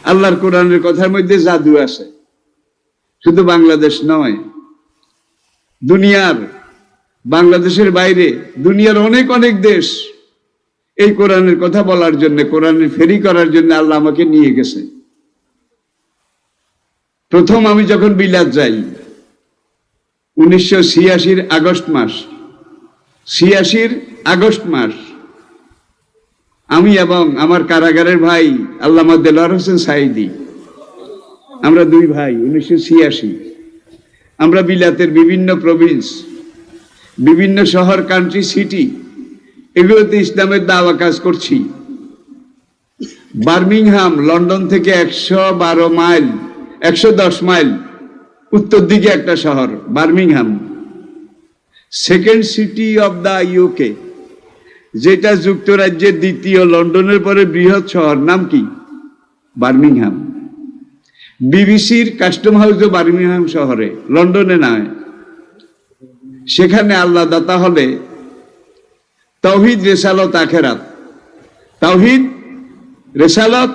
আল্লাহর কোরআনের কথার মধ্যে জাদু আছে, শুধু বাংলাদেশ নয়, দুনিয়ার, বাংলাদেশের বাইরে দুনিয়ার অনেক অনেক দেশ এই কোরআনের কথা বলার জন্য, কোরআনের ফেরি করার জন্য আল্লাহ আমাকে নিয়ে গেছে। প্রথম আমি যখন বিলাত যাই 1986 আগস্ট মাস, 86 আগস্ট মাস, আমি এবং আমার কারাগারের ভাই আল্লামা দেলোয়ার হোসেন সাইদি, আমরা দুই ভাই 1986 আমরা বিলাতের বিভিন্ন প্রভিন্স, বিভিন্ন শহর, কান্ট্রি, সিটি, এগুলোতে ইসলামের দাওয়া কাজ করছি। বার্মিংহাম লন্ডন থেকে 112 মাইল, 110 মাইল উত্তর দিকে একটা শহর Birmingham, second city of the UK, যেটা যুক্তরাজ্যের দ্বিতীয়, লন্ডনের পরে বৃহৎ শহর, নাম কি? বার্মিংহাম। বিবিসির কাস্টম হাউসও বার্মিংহাম শহরে, লন্ডনে নয়। সেখানে আল্লাহ দাতা হলে তাওহীদ রিসালাত আখিরাত, তাওহীদ রিসালাত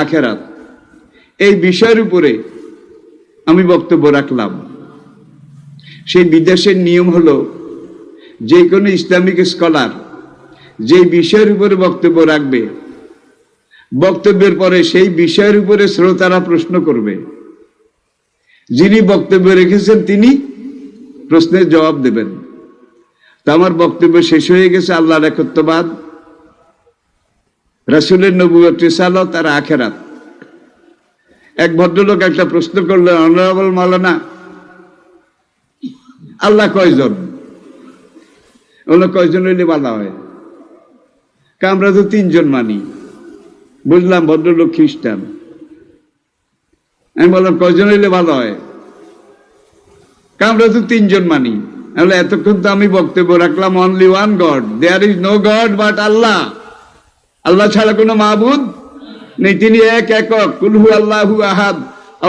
আখিরাত, এই বিষয়ের উপরে আমি বক্তব্য রাখলাম। সেই বিদেশের নিয়ম হলো যে কোনো ইসলামিক স্কলার যে বিষয়ের উপরে বক্তব্য রাখবে, বক্তব্যের পরে সেই বিষয়ের উপরে শ্রোতারা প্রশ্ন করবে, যিনি বক্তব্য রেখেছেন তিনি প্রশ্নের জবাব দেবেন। তো আমার বক্তব্য শেষ হয়ে গেছে আল্লাহর একত্ববাদ, রাসূলের নবুয়ত, রিসালাত আর আখিরাত। এক ভদ্রলোক একটা প্রশ্ন করলেন, অনারেবল মাওলানা, আল্লাহ কয়জন? ওনার কয়জন হইলে ভালো হয়? আমরা তো 3 জন মানি। বুঝলাম ভদ্রলোক খ্রিস্টান। আমি বললাম কয়জন হইলে ভালো হয়? আমরা তো 3 জন মানি। এতক্ষণ তো আমি বক্তব্য রাখলাম only one God, there is no God but Allah, Allah ছাড়া কোনো মাবুদ নেই, তিনি এক একক, কুল হু আল্লাহু আহাদ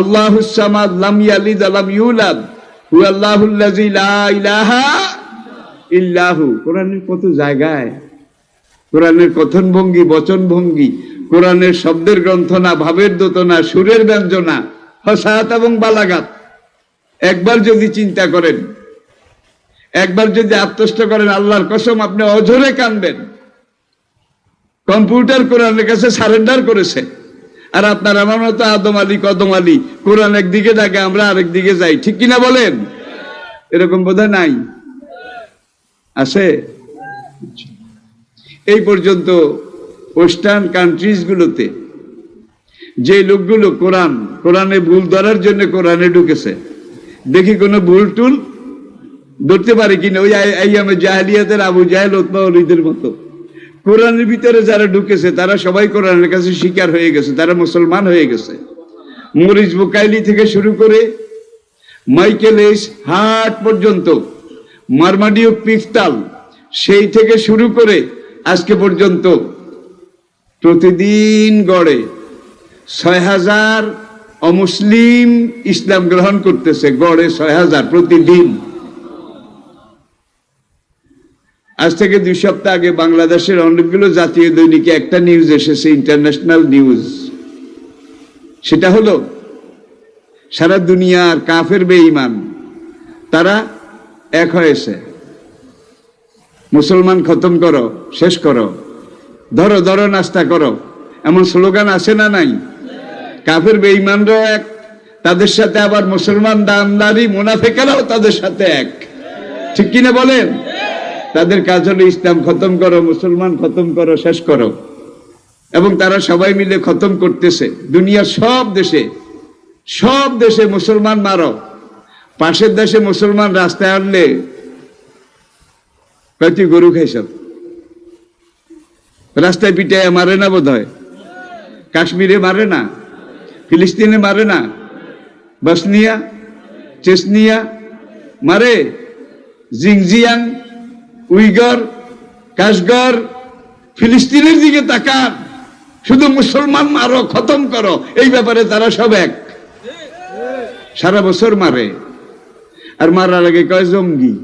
আল্লাহুস সামাদ লাম ইয়ালিদ ওয়া লাম ইউলাদ হু আল্লাহুল্লাযী লা ইলাহা ইল্লাহু। কোরআনের কত জায়গায়, কোরআনের কথন ভঙ্গি, বচন ভঙ্গি, কোরআনের শব্দের গ্রন্থনা, ভাবের দোতনা, সুরের ব্যঞ্জনা, ফাসাহাত এবং বালাগাত, একবার যদি চিন্তা করেন, একবার যদি আত্মস্থ করেন, আল্লাহর কসম আপনি অঝরে কাঁদবেন। কম্পিউটার কোরআনের কাছে সারেন্ডার করেছে, আর আপনার আমার মতো আদম আলী কদম আলী কোরআন একদিকে ডাকে, আমরা আরেক দিকে যাই, ঠিক কিনা বলেন? এরকম বোধহয় নাই, আছে? এই পর্যন্ত ওয়েস্টার্ন কান্ট্রিজ গুলোতে যে লোকগুলো কোরআনে ভুল ধরার জন্য কোরআনে ঢুকেছে, দেখি কোনো ভুল টুল ধরতে পারে কিনা। ওই আইয়ামে জাহেলিয়াতের আবু জাহেল, উতবা, ওলীদের মতো কোরআনের ভিতরে যারা ঢুকেছে তারা সবাই কোরআনের কাছে শিকার হয়ে গেছে, তারা মুসলমান হয়ে গেছে। মরিস বুকাইলি থেকে শুরু করে মাইকেল এইস হার্ট পর্যন্ত, মারমাডিও পিফতাল, সেই থেকে শুরু করে আজকে পর্যন্ত প্রতিদিন গড়ে 6000 অমুসলিম ইসলাম গ্রহণ করতেছে, গড়ে 6000 প্রতিদিন। আজ থেকে 2 সপ্তাহ আগে বাংলাদেশের অনেকগুলো জাতীয় দৈনিকে একটা নিউজ এসেছে, ইন্টারন্যাশনাল নিউজ। সেটা হলো সারা দুনিয়ার কাফের বেঈমান তারা এক হয়েছে, মুসলমান খতম করো, শেষ করো, ধরো ধরো নাস্তা করো, এমন স্লোগান আছে না নাই? কাফের বেঈমানরাও এক, তাদের সাথে আবার মুসলমান দানদারি মুনাফিকেরাও তাদের সাথে এক, ঠিক কিনা বলেন? তাদের কাজ হলো ইসলাম খতম করো, মুসলমান খতম করো, শেষ করো। এবং তারা সবাই মিলে খতম করতেছে দুনিয়ার সব দেশে মুসলমান মারো। পাশের দেশে মুসলমান রাস্তায় আনলে কয়টি গরু খাইছ, রাস্তায় পিটায় মারে না বোধ হয়? কাশ্মীরে মারে না, ফিলিস্তিনে মারে না, বসনিয়া চেচনিয়া মারে, জিংজিয়াং, উইগর, কাশগর, ফিলিস্তিনের দিকে তাকান, শুধু মুসলমান মারো, খতম করো, এই ব্যাপারে তারা সব এক। সারা বছর মারে, আর মারার আগে কয় জঙ্গি,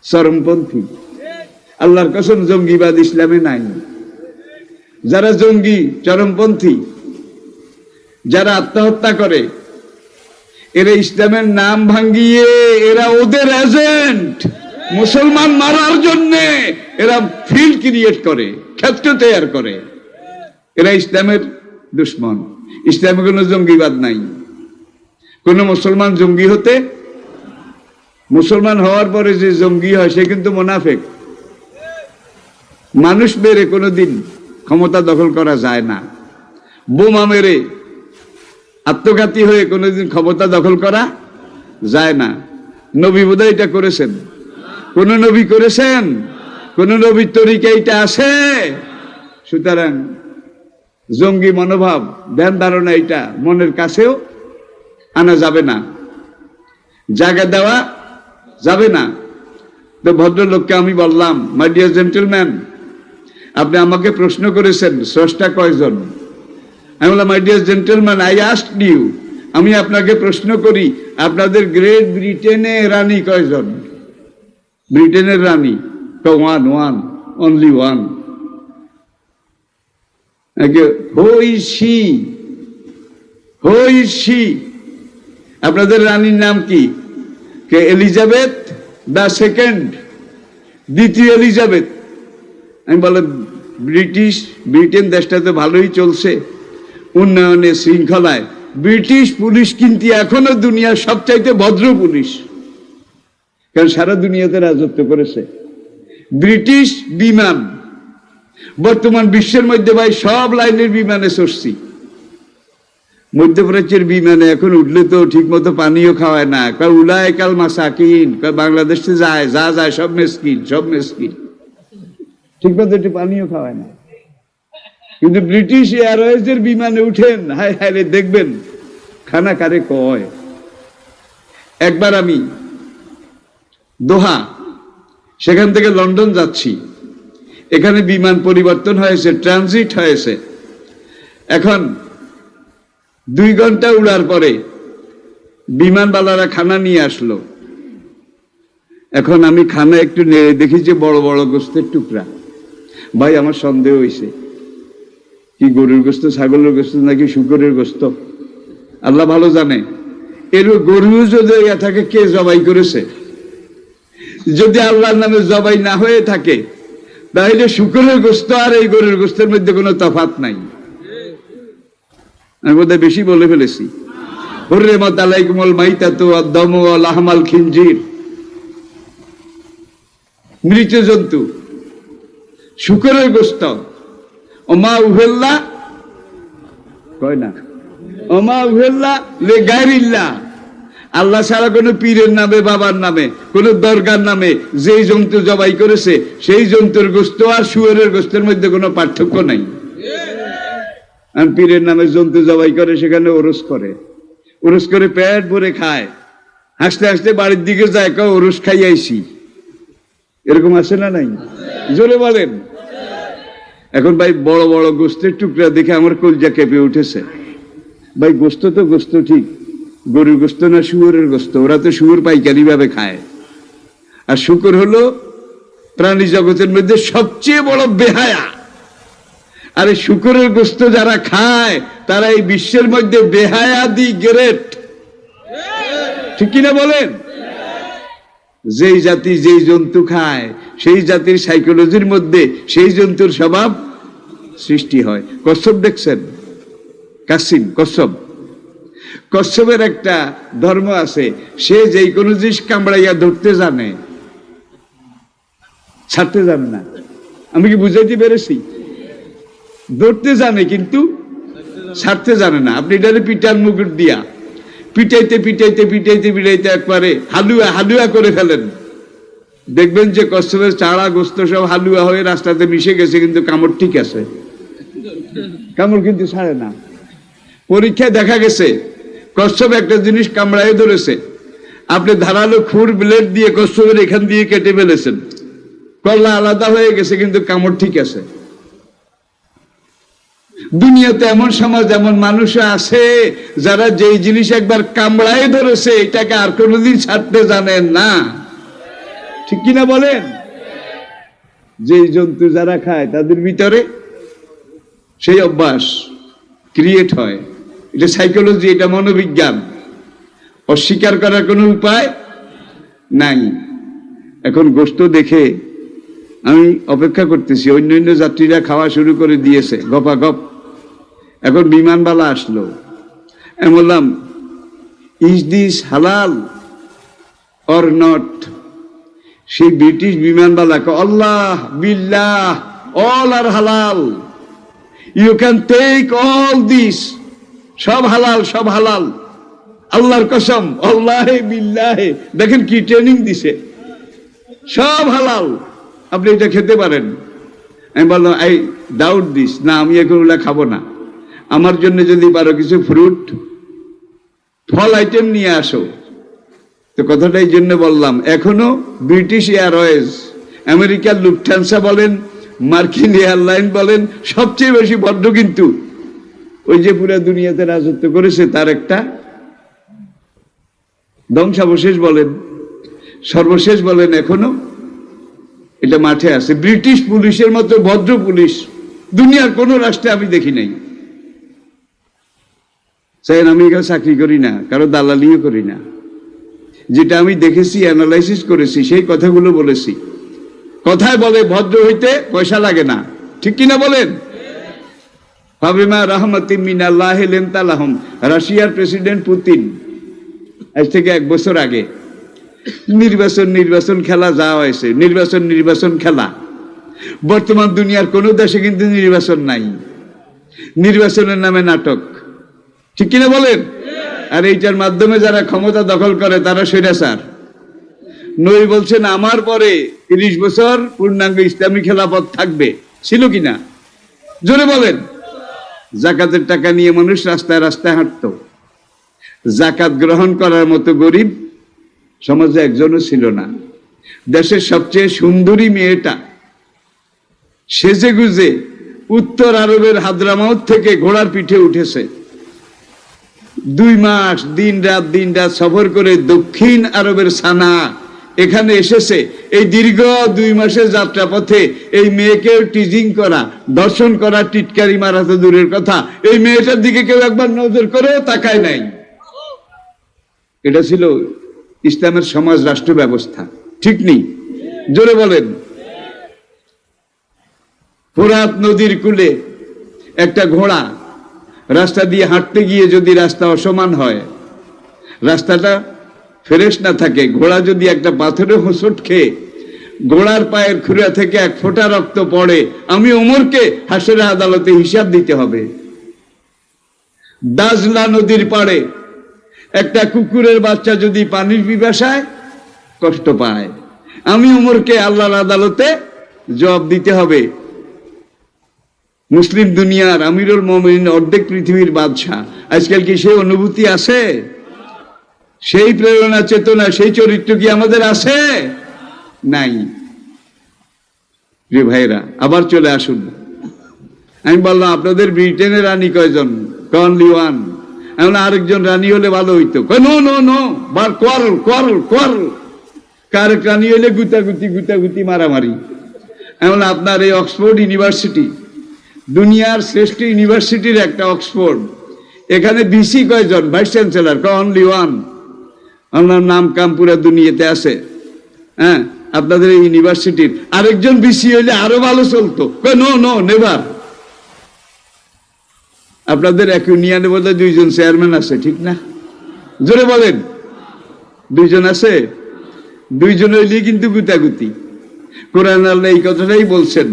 চরমপন্থী। আল্লাহর কসম জঙ্গিবাদ ইসলামে নাই। যারা জঙ্গি, চরমপন্থী, যারা আত্মহত্যা করে, এরা ইসলামের নাম ভাঙ্গিয়ে এরা ওদের এজেন্ট। মুসলমান মারার জন্য এরা ফিল্ড ক্রিয়েট করে, ক্ষেত্র তৈরি করে। এরা ইসলামের দুশ্মন। ইসলামে কোনো জঙ্গিবাদ নাই। কোন মুসলমান জঙ্গি হতে, মুসলমান হওয়ার পরে যে জঙ্গি হয় সে কিন্তু মুনাফিক। মানুষ মেরে কোনোদিন ক্ষমতা দখল করা যায় না। বোমা মেরে আত্মঘাতী হয়ে কোনোদিন ক্ষমতা দখল করা যায় না। নবী বোধহয় এটা করেছেন? কোন নবী করেছেন? কোন নবীর তরিকা এটা আছে? সুতরাং জঙ্গি মনোভাব, ধ্যান ধারণা এটা মনের কাছেও আনা যাবে না, জায়গা দেওয়া যাবে না। তো ভদ্রলোককে আমি বললাম, মাই ডিয়ার জেন্টলম্যান, আপনি আমাকে প্রশ্ন করেছেন স্রষ্টা কয়জন? আমি বললাম, my dear gentleman, I asked you, আমি আপনাকে প্রশ্ন করি, আপনাদের গ্রেট ব্রিটেনে রানী কয়জন? ব্রিটেনের রানী? One, one, only one. Who is she? Who is she? আপনাদের রানীর নাম কি? কে? এলিজাবেথ দ্য সেকেন্ড, দ্বিতীয় এলিজাবেথ। আমি বললাম, ব্রিটেন দেশটা তো ভালোই চলছে, উন্নয়নে, শৃঙ্খলায়। ব্রিটিশ পুলিশ কিন্তু এখনো দুনিয়ার সবচাইতে ভদ্র পুলিশ, কারণ সারা দুনিয়াতে রাজত্ব করেছে। ব্রিটিশ বিমান বর্তমান বিশ্বের মধ্যে, ভাই, সব লাইনের বিমানে চড়ছি। মধ্যপ্রাচ্যের বিমানে এখন উঠলে তো ঠিক মতো পানিও খাওয়ায় না, কারণ উলায় কাল মাসাকিন, বাংলাদেশে যায়, যা যায় সব মেসকিন, সব মেসকিন, ঠিক মতো একটু পানিও খাওয়ায় না। কিন্তু ব্রিটিশ এয়ারওয়েজের বিমানে উঠেন, হায় হায় রে, দেখবেন খানা কারে কয়। একবার আমি দোহা, সেখান থেকে লন্ডন যাচ্ছি, এখানে বিমান পরিবর্তন হয়েছে, ট্রানজিট হয়েছে। এখন 2 ঘন্টা উড়ার পরে বিমানবালারা খানা নিয়ে আসলো। এখন আমি খানা একটু নেড়ে দেখি যে বড় বড় গোস্তের টুকরা। ভাই, আমার সন্দেহ হয়েছে, কি গরুর গোস্ত, ছাগলের গোস্ত নাকি শুকরের গোস্ত, আল্লাহ ভালো জানে। এর গরু যদি থাকে, কে জবাই করেছে? যদি আল্লাহর নামে জবাই না হয়ে থাকে, তাহলে শুকরের গোস্ত আর এই গরুর গোস্তের মধ্যে কোনো তফাৎ নাই। আমি বোধহয় বেশি বলে ফেলেছি। হুররিমাত আলাইকুমুল মাইতাতু ওয়াদ-দামু ওয়া লাহমাল খিনজির, মৃত জন্তু, শুকরের গোস্ত। ওমা উহিল্লা, কয় না, ওমা উহিল্লা লিগাইরিল্লাহ, আল্লাহ ছাড়া কোনো পীরের নামে, বাবার নামে, কোন দরগার নামে যেই জন্তু জবাই করেছে, সেই জন্তুর গোস্ত আর শুয়োরের গোস্তের মধ্যে কোনো পার্থক্য নাই। পীরের নামে জন্তু জবাই করে, সেখানে ওরস করে, ওরস করে পেট ভরে খায়, হাসতে হাসতে বাড়ির দিকে যায়, কেউ ওরস খাই আইসি। এরকম আছে না নাই? জোরে বলেন। এখন ভাই, বড় বড় গোস্তের টুকরা দেখে আমার কলজা কেঁপে উঠেছে। ভাই, গোস্ত তো গোস্ত ঠিক, গরুর গোস্ত না শুয়োরের গোস্ত? ওরা তো শুয়োর পাইকারি ভাবে খায়, আর শুকর হলো প্রাণী জগতের মধ্যে সবচেয়ে বড় বেহায়া। আরে শুকরের গোস্ত যারা খায়, তারা এই বিশ্বের মধ্যে বেহায়া দি গ্রেট, ঠিক কিনা বলেন? যেই জাতি যেই জন্তু খায়, সেই জাতির সাইকোলজির মধ্যে সেই জন্তুর স্বভাব সৃষ্টি হয়। কচ্ছপ দেখছেন? কাসিম কচ্ছপ, কচ্ছপের একটা ধর্ম আছে, সে যেই কোনো জিনিস কামড়াইয়া ধরতে জানে, ছাড়তে জানে না। আমি কি বুঝাইতে পেরেছি? ধরতে জানে কিন্তু ছাড়তে জানে না। আপনি এটা পিটার মুকুট দিয়া পিটাইতে পিটাইতে পিটাইতে পিটাইতে একবারে হালুয়া হালুয়া করে ফেলেন, দেখবেন যে কচ্ছপের চারা গোস্ত সব হালুয়া হয়ে রাস্তাতে মিশে গেছে, কিন্তু কামড় ঠিক আছে, কামড় কিন্তু ছাড়ে না। পরীক্ষায় দেখা গেছে কচ্ছপ একটা জিনিস কামড়ায় ধরেছে, আপনি ধারালো খুর ব্লেড দিয়ে কচ্ছপের এখান দিয়ে কেটে ফেলেছেন, কল্লা আলাদা হয়ে গেছে, কিন্তু কামড় ঠিক আছে। দুনিয়াতে এমন সমাজ, এমন মানুষ আছে যারা যেই জিনিস একবার কামড়ায় ধরেছে, এটাকে আর কোনোদিন ছাড়তে জানেন না, ঠিক কিনা বলেন? যেই জন্তু যারা খায়, তাদের ভিতরে সেই অভ্যাস ক্রিয়েট হয়। এটা সাইকোলজি, এটা মনোবিজ্ঞান, অস্বীকার করার কোনো উপায় নাই। এখন গোশত দেখে আমি অপেক্ষা করতেছি, অন্যান্য যাত্রীরা খাওয়া শুরু করে দিয়েছে গপাগপ। এখন বিমানবালা আসলো, আমি বললাম ইজ দিস হালাল অর নট? সেই ব্রিটিশ বিমানবালাকে আল্লাহ বিল্লাহ অল আর হালাল, you can take all this, সব হালাল, সব হালাল, আল্লাহর কসম, আল্লাহে বিল্লাহে, দেখেন কি ট্রেনিং দিছে, সব হালাল, আপনি এটা খেতে পারেন। আমি বললাম আই ডাউট দিস, না আমি এগুলো খাবো না, আমার জন্য যদি পারো কিছু ফ্রুট ফল আইটেম নিয়ে আসো। তো কথাটা এই জন্য বললাম, এখনো ব্রিটিশ এয়ারওয়েজ, আমেরিকার লুফথানসা বলেন, মার্কিন এয়ারলাইন বলেন, সবচেয়ে বেশি ভদ্র কিন্তু ওই যে পুরো দুনিয়াতে রাজত্ব করেছে তার একটা ধ্বংসাবশেষ বলেন, সর্বশেষ বলেন, এখনো এটা মাঠে আছে। ব্রিটিশ পুলিশের মতো ভদ্র পুলিশ দুনিয়ার কোন রাষ্ট্রে আমি দেখি নাই। চাই আমি এখানে চাকরি করি না, কারো দালালিও করি না, যেটা আমি দেখেছি অ্যানালাইসিস করেছি সেই কথাগুলো বলেছি। কথায় বলে ভদ্র হইতে পয়সা লাগে না, ঠিক কিনা বলেন? ফাবিমা রাহমাতিম মিনাল্লাহি লিনতা লাহুম, রাশিয়ার প্রেসিডেন্ট পুতিন আজ থেকে 1 বছর আগে নির্বাচন খেলা যা হয়েছে, নির্বাচন খেলা। বর্তমান দুনিয়ার কোন দেশে কিন্তু নির্বাচন নাই, নির্বাচনের নামে নাটক, ঠিক কিনা বলেন? আর এইটার মাধ্যমে যারা ক্ষমতা দখল করে তারা স্বৈরাচার। নবী বলছেন আমার পরে 30 বছর পূর্ণাঙ্গ ইসলামী খেলাফত থাকবে, ছিল কিনা জোরে বলেন? জাকাতের টাকা নিয়ে মানুষ রাস্তায় রাস্তায় হাঁটতো, জাকাত গ্রহণ করার মতো গরিব সমাজে একজনও ছিল না। দেশের সবচেয়ে সুন্দরী মেয়েটা সেজে গুজে উত্তর আরবের হাদ্রামাউত থেকে ঘোড়ার পিঠে উঠেছে, 2 মাস দিন রাত সফর করে দক্ষিণ আরবের সানা এখানে এসেছে। এই দীর্ঘ 2 মাসের যাত্রা পথে এই মেয়েকে টিজিং করা, দর্শন করা, টিটকারি মারা তো দূরের কথা, এই মেয়েটার দিকে কেউ একবার নজর করেও তাকায় নাই। এটা ছিল ইসলামের সমাজ রাষ্ট্র ব্যবস্থা, ঠিক নেই জোরে বলেন? ফোরাত নদীর কূলে একটা ঘোড়া রাস্তা দিয়ে হাঁটতে গিয়ে যদি রাস্তা অসমান হয়, রাস্তাটা ফ্রেশ না থাকে, ঘোড়া যদি একটা পাথরে হোঁচট খেয়ে ঘোড়ার পায়ের খুরা থেকে 1 ফোঁটা রক্ত পড়ে, আমি ওমরকে হাসরের আদালতে হিসাব দিতে হবে। দাজলা নদীর পাড়ে একটা কুকুরের বাচ্চা যদি পানির পিপাসায় কষ্ট পায়, আমি ওমরকে আল্লাহর আদালতে জবাব দিতে হবে। মুসলিম দুনিয়ার আমিরুল মুমিনিন, অর্ধেক পৃথিবীর বাদশাহ, আজকাল কি সেই অনুভূতি আছে? সেই প্রেরণা চেতনা, সেই চরিত্র কি আমাদের আছে? নাই। রে ভাইরা, আবার চলে আসুন। আমি বললাম আপনাদের ব্রিটেনের রানী কয়জন? অনলি 1। এমন আরেকজন রানী হলে ভালো হইতো। নো নো নো, বার কোয়ারল। কারেক রানী হলে গুতাগুতি মারামারি। এমন আপনার এই অক্সফোর্ড ইউনিভার্সিটি, দুনিয়ার শ্রেষ্ঠ ইউনিভার্সিটির একটা অক্সফোর্ড, এখানে ভিসি কয়জন? Vice chancellor only 1। আপনার নাম কাম পুরা দুনিয়াতে আছে। হ্যাঁ, আপনাদের এই ইউনিভার্সিটির আরেকজন ভিসি হইলে আরো ভালো চলতো। No never. আপনাদের এক ইউনিয়নে বোধহয় 2 জন চেয়ারম্যান আছে, ঠিক না? জোরে বলেন, 2 জন আছে। 2 জন হইলে কিন্তু গুতাগুতি। কোরআন আল্লাহ এই কথাটাই বলছেন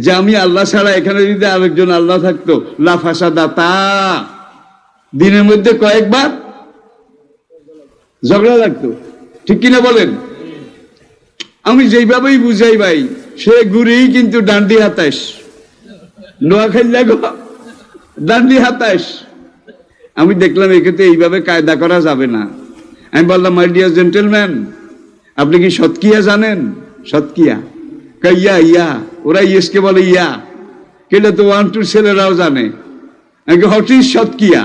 যে আমি আল্লাহ ছাড়া এখানে যদি আরেকজন আল্লাহ থাকতো, লা ফাসাদাতা, দিনের মধ্যে কয়েকবার ঝগড়া লাগতো, ঠিক কিনা বলেন? আমি যেইভাবেই বুঝাই ভাই, সে ঘুরেই কিন্তু ডান্ডি হাতাইস, নোয়াখালী গো ডান্ডি হাতাইস। আমি দেখলাম এক্ষেত্রে এইভাবে কায়দা করা যাবে না। আমি বললাম মাই ডিয়ার জেন্টেলম্যান, আপনি কি সৎকিয়া জানেন? সৎকিয়া ইয়া, ওরা ইয়েসকে বলে ইয়া, কেলে তো 1 2 ছেলেরাও জানে। হোয়াট ইজ সৎকিয়া?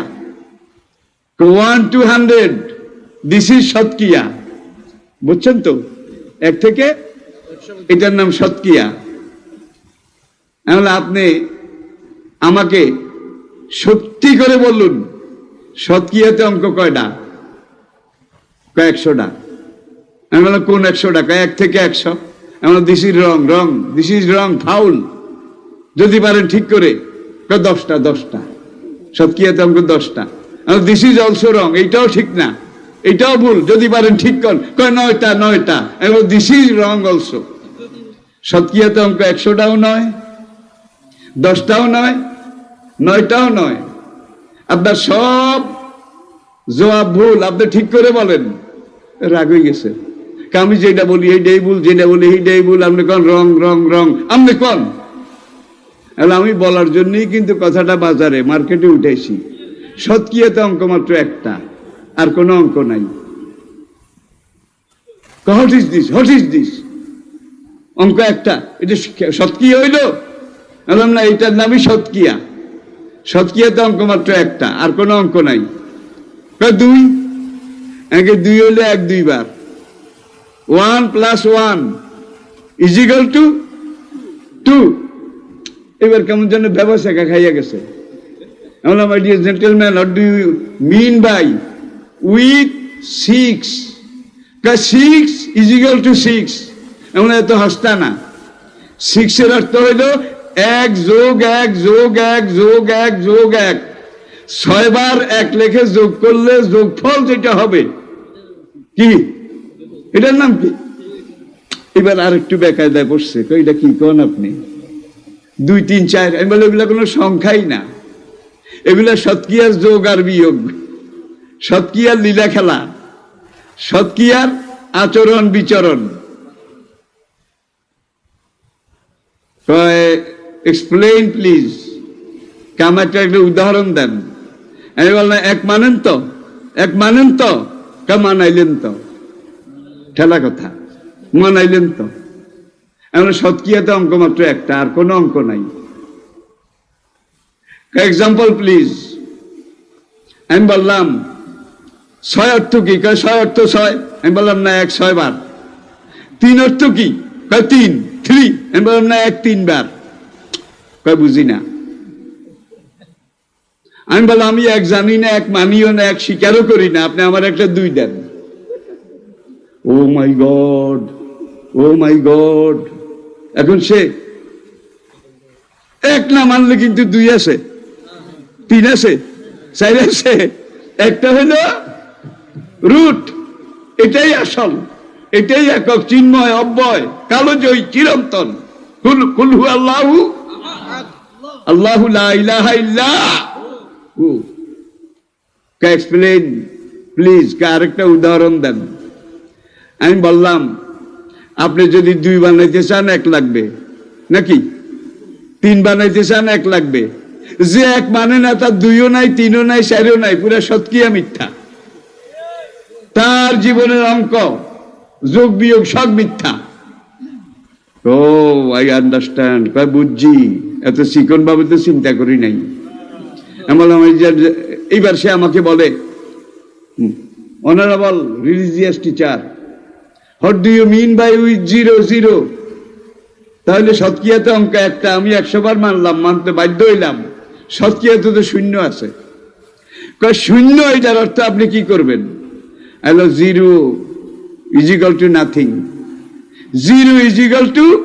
1 to 100, দিস ইজ সৎকিয়া। বুঝছেন তো? 1 থেকে এটার নাম সৎকিয়া। আপনি আমাকে সত্যি করে বলুন, শতকিয়াতে অঙ্ক কয়টা? 100টা। আমি বললাম কোন 100টা? 1 থেকে 100। আমরা this is wrong, wrong, this is wrong, foul, যদি পারেন ঠিক করে। 10টা। শতকিয়াতে অঙ্ক 10টা। দিস ইজ অলসো রং, এইটাও ঠিক না, এইটাও ভুল, যদি পারেন ঠিক করেন। 9টা। এবং দিস ইজ রং অলসো। শতকিয়াতে অঙ্ক 100টাও নয়, 10টাও নয়, 9টাও নয়। আপনার সব জবাব ভুল, আপনি ঠিক করে বলেন। রাগ হয়ে গেছে, আমি যেটা বলি এইটাই ভুল, যেটা বলি এইটাই ভুল। আপনি কন রং, রং, রং, আপনি কন। আমি বলার জন্যই কিন্তু কথাটা বাজারে মার্কেটে উঠেছি। শতকিয়াতে অঙ্ক মাত্র একটা, আর কোনো অঙ্ক নাই। What is this? অঙ্ক একটা, এটা শতকিয়া হইল? বললাম না, এটার নামই শতকিয়া। শতকিয়াতে অঙ্ক মাত্র একটা, আর কোনো অঙ্ক নাই। 2, 2 হইলে 1 2 বার। 1 + 1 = 2। এবার কেমন যেন ব্যবসা খাইয়া গেছে। My dear gentlemen, what do you mean by with 6? 6 = 6। এমন এত হাসতা না। 6 এর অর্থ হইল 1 + 1 + 1 + 1 + 1। 6 বার 1 লেখে যোগ করলে যোগফল যেটা হবে কি, এটার নাম কি? এবার আর একটু বেকায়দায় পড়ছে, এটা কি কোন আপনি? 2 3 4। আমি বলি এগুলা কোনো সংখ্যাই না, এগুলা শতকিয়ার যোগ আর বিয়োগ, শতকিয়ার লীলা খেলা, শতকিয়ার আচরণ বিচরণ। এক্সপ্লেইন প্লিজ, কামাটা একটা উদাহরণ দেন। আমি বললাম 1 মানেন তো? 1 মানেন তো? মানাইলেন তো? ঠেলা কথা, মানাইলেন তো? এমন শতকিয়াতে অঙ্ক মাত্র একটা, আর কোনো অঙ্ক নাই। Example please. আমি বললাম 6 অর্থ কি? 6 অর্থ 6। আমি বললাম না, 1 6 বার। 3 অর্থ কি? 3 3। আমি বললাম না, 1 3 বার। বুঝি না। আমি বললাম আমি 1 জানি না, 1 মানিও না, 1 স্বীকারও করি না, আপনি আমার একটা 2 দেন। ও মাই গড, ও মাই গড। এখন সে 1 না মানলে কিন্তু 2 আছে, 3 আছে, 4 আছে। একটা হলো রুট, এটাই আসল, এটাই একক, চিন্ময়, অব্যয়, কালোজয়ী, চিরন্তন। কুল হু আল্লাহু আল্লাহু লা ইলাহা ইল্লা হু। এক্সপ্লেইন প্লিজ, আরেকটা উদাহরণ দেন। আমি বললাম আপনি যদি 2 বানাইতে চান 1 লাগবে, নাকি 3 বানাইতে চান 1 লাগবে। যে 1 মানে না, তার 2ও নাই, 3ও নাই, 4ও নাই, পুরা শতকিয়া মিথ্যা। তার জীবনের অঙ্ক যোগ বিয়োগ সব মিথ্যা। ও আই আন্ডারস্ট্যান্ড, বুঝছি, এত চিকন ভাবে তো চিন্তা করি নাই। এইবার সে আমাকে বলে, honourable religious teacher, what do you mean by with 0 0? তাহলে শতকিয়াতে অঙ্ক একটা, আমি 100 বার মানলাম, মানতে বাধ্য হইলাম। শতকিয়াতে তো 0 আছে। 0 এটার অর্থ আপনি কি করবেন? 0 = nothing। 0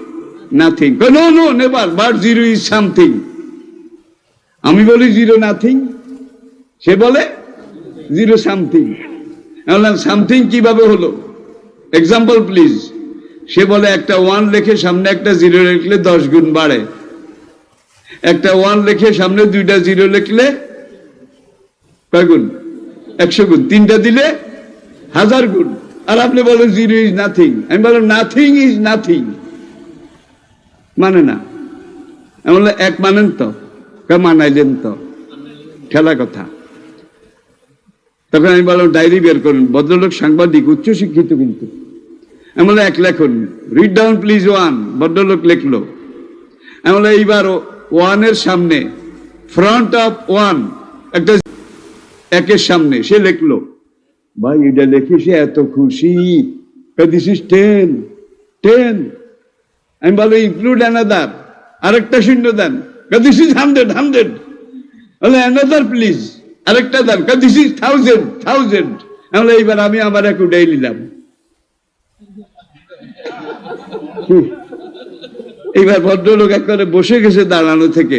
= nothing। No no never, but 0 is something। আমি বলি 0 nothing, সে বলে 0 something। সামথিং কিভাবে হলো? Example please. সে বলে একটা 1 লেখে সামনে একটা 0 লিখলে 10 গুণ বাড়ে। একটা 1 লেখে সামনে 2টা 0 লিখলে কয় গুণ? 100 গুণ। 3টা দিলে 1000 গুণ। আর আপনি বলেন 0 is nothing। আমি বললাম নাথিং ইজ নাথিং, মানে না। আমি বললাম 1 মানেন তো? মানাইলেন তো? খেলা কথা। তখন আমি বললাম ডায়েরি বের করুন, ভদ্রলোক সাংবাদিক, উচ্চ শিক্ষিত কিন্তু। আমি বললাম 1 লেখুন, রিড ডাউন প্লিজ 1। ভদ্রলোক লিখলো। আমি বললাম এইবার 1 এর সামনে, ফ্রন্ট অফ 1 একটা 1 এর সামনে সে লিখলো। ভাই এটা লিখে সে এত খুশি, দিস ইজ 10 10। আমি বললাম ইনক্লুড অ্যানাদার, আরেকটা 0 দেন। This is 100 100। বলে অ্যানাদার প্লিজ। আরেকটা দাম, দিস ইজ 1000 আমরা এইবার আমি আমার এক উঠাই নিলাম। এইবার ভদ্রলোক একবারে বসে গেছে দাঁড়ানো থেকে,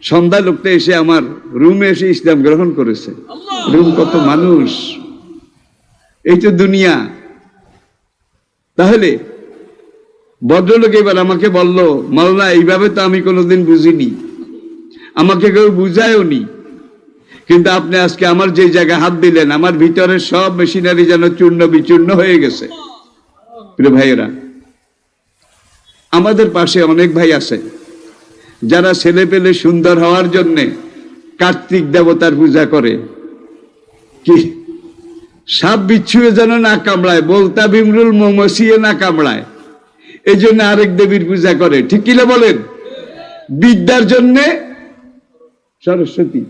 সন্ধ্যা লোকটা এসে আমার রুমে এসে ইসলাম গ্রহণ করেছে। রুম কত মানুষ, এই তো দুনিয়া। তাহলে ভদ্রলোক এবার আমাকে বলল, মাওলানা এইভাবে তো আমি কোনোদিন বুঝিনি, আমাকে কেউ বুঝায়ও নি, কিন্তু আপনি আজকে আমার যে জায়গায় হাত দিলেন আমার ভিতরের সব মেশিনারি যেন চূর্ণ বিচূর্ণ হয়ে গেছে। প্রিয় ভাইয়েরা, আমাদের পাশে অনেক ভাই আছে যারা ছেলে পেলে সুন্দর হওয়ার জন্য কার্তিক দেবতার পূজা করে, কি সাপ বিচ্ছুয়ে যেন না কামড়ায়, বলতা বিমরুল মৌমাছিয়ে না কামড়ায়, এই জন্য আরেক দেবীর পূজা করে। ঠিক কিনা বলেন? বিদ্যার জন্য সরস্বতী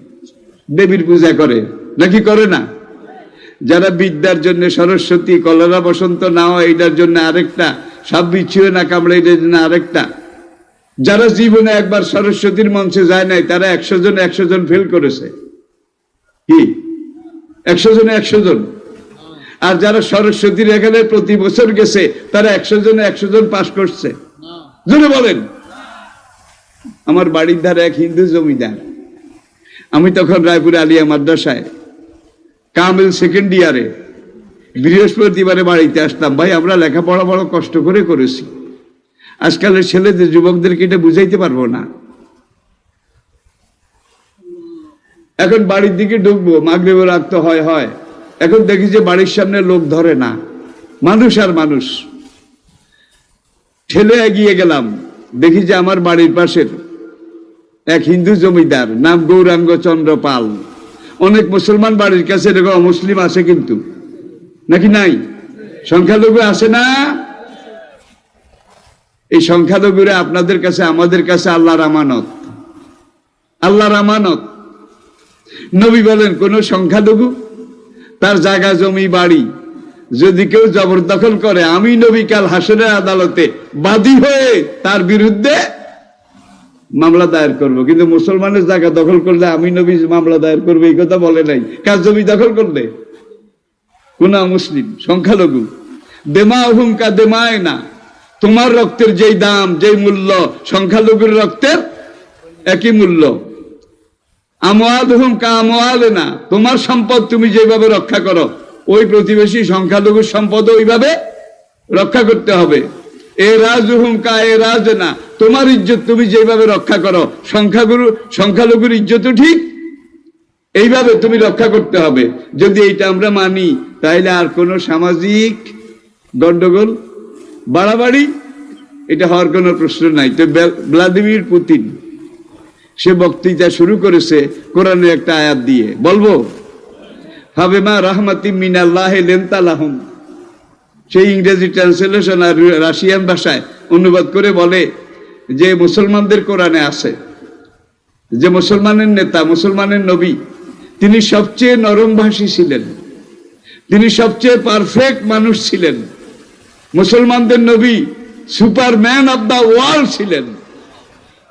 দেবীর পূজা করে, নাকি করে না? যারা বিদ্যার জন্য সরস্বতী, কলেরা বসন্ত না হয় এটার জন্য আরেকটা, সাপ বিচ্ছুয়ে না কামড়ায় এটার জন্য আরেকটা। যারা জীবনে একবার সরস্বতীর মঞ্চে যায় নাই তারা 100 জন 100 জন ফেল করেছে। কি 100 জনে 100 জন? আর যারা সরস্বতীর এখানে প্রতি বছর গেছে তারা 100 জনে 100 জন পাশ করছে। জোরে বলেন। আমার বাড়ির ধারে এক হিন্দু জমিদার, আমি তখন রায়পুরে আলিয়া মাদ্রাসায় কামিল সেকেন্ড ইয়ারে বৃহস্পতিবারে বাড়িতে আসতাম। ভাই আমরা লেখাপড়া বড় কষ্ট করে করেছি, আজকালের ছেলেদের যুবকদেরকে এটা বুঝাইতে পারবো না। এখন বাড়ির দিকে ঢুকবো, মাগরিবের রাত তো হয়, এখন দেখি যে বাড়ির সামনে লোক ধরে না, মানুষ আর মানুষ। ঠেলে এগিয়ে গেলাম, দেখি যে আমার বাড়ির পাশের এক হিন্দু জমিদার, নাম গৌরাঙ্গ চন্দ্র পাল। অনেক মুসলমান বাড়ির কাছে এরকম অমুসলিম আছে কিন্তু, নাকি নাই? সংখ্যালঘু আছে না? এই সংখ্যালঘুরা আপনাদের কাছে আমাদের কাছে আল্লাহর আমানত, আল্লাহর আমানত। নবী বলেন কোন সংখ্যালঘু তার জায়গা জমি বাড়ি যদি কেউ জবরদখল করে, আমি নবী কাল হাসরের আদালতে বাদী হয়ে তার বিরুদ্ধে মামলা দায়ের করব। কিন্তু মুসলমানের জায়গা দখল করলে আমি নবী মামলা দায়ের করবো এই কথা বলে নাই। কার জমি দখল করলে? কোন মুসলিম সংখ্যালঘু। দেমাহুম কা দেমায় না, তোমার রক্তের যেই দাম যেই মূল্য সংখ্যালঘুর রক্তের একই মূল্য। আমওয়ালহুম কা আমওয়ালে না, তোমার সম্পদ তুমি যেভাবে রক্ষা করো ওই প্রতিবেশী সংখ্যালঘুর সম্পদ ওইভাবে রক্ষা করতে হবে। এ রাজহুম কা এ রাজ না, তোমার ইজ্জত তুমি যেভাবে রক্ষা করো সংখ্যালঘুর ইজ্জতও ঠিক এইভাবে তুমি রক্ষা করতে হবে। যদি এইটা আমরা মানি তাহলে আর কোন সামাজিক গন্ডগোল বাড়াবাড়ি এটা হওয়ার কোনো প্রশ্ন নাই। তো ভ্লাদিমির পুতিন সে বক্তৃতা শুরু করেছে কোরআনের একটা আয়াত দিয়ে, বলবো? ফাবিমা রাহমাতিম মিনাল্লাহি লিনতা লাহুম। সেই ইংরেজি ট্রান্সলেশন আর রাশিয়ান ভাষায় অনুবাদ করে বলে যে মুসলমানদের কোরআনে আছে যে মুসলমানের নেতা, মুসলমানের নবী, তিনি সবচেয়ে নরমভাষী ছিলেন, তিনি সবচেয়ে পারফেক্ট মানুষ ছিলেন। মুসলমানদের নবী সুপারম্যান অব দা ওয়ার্ল্ড ছিলেন।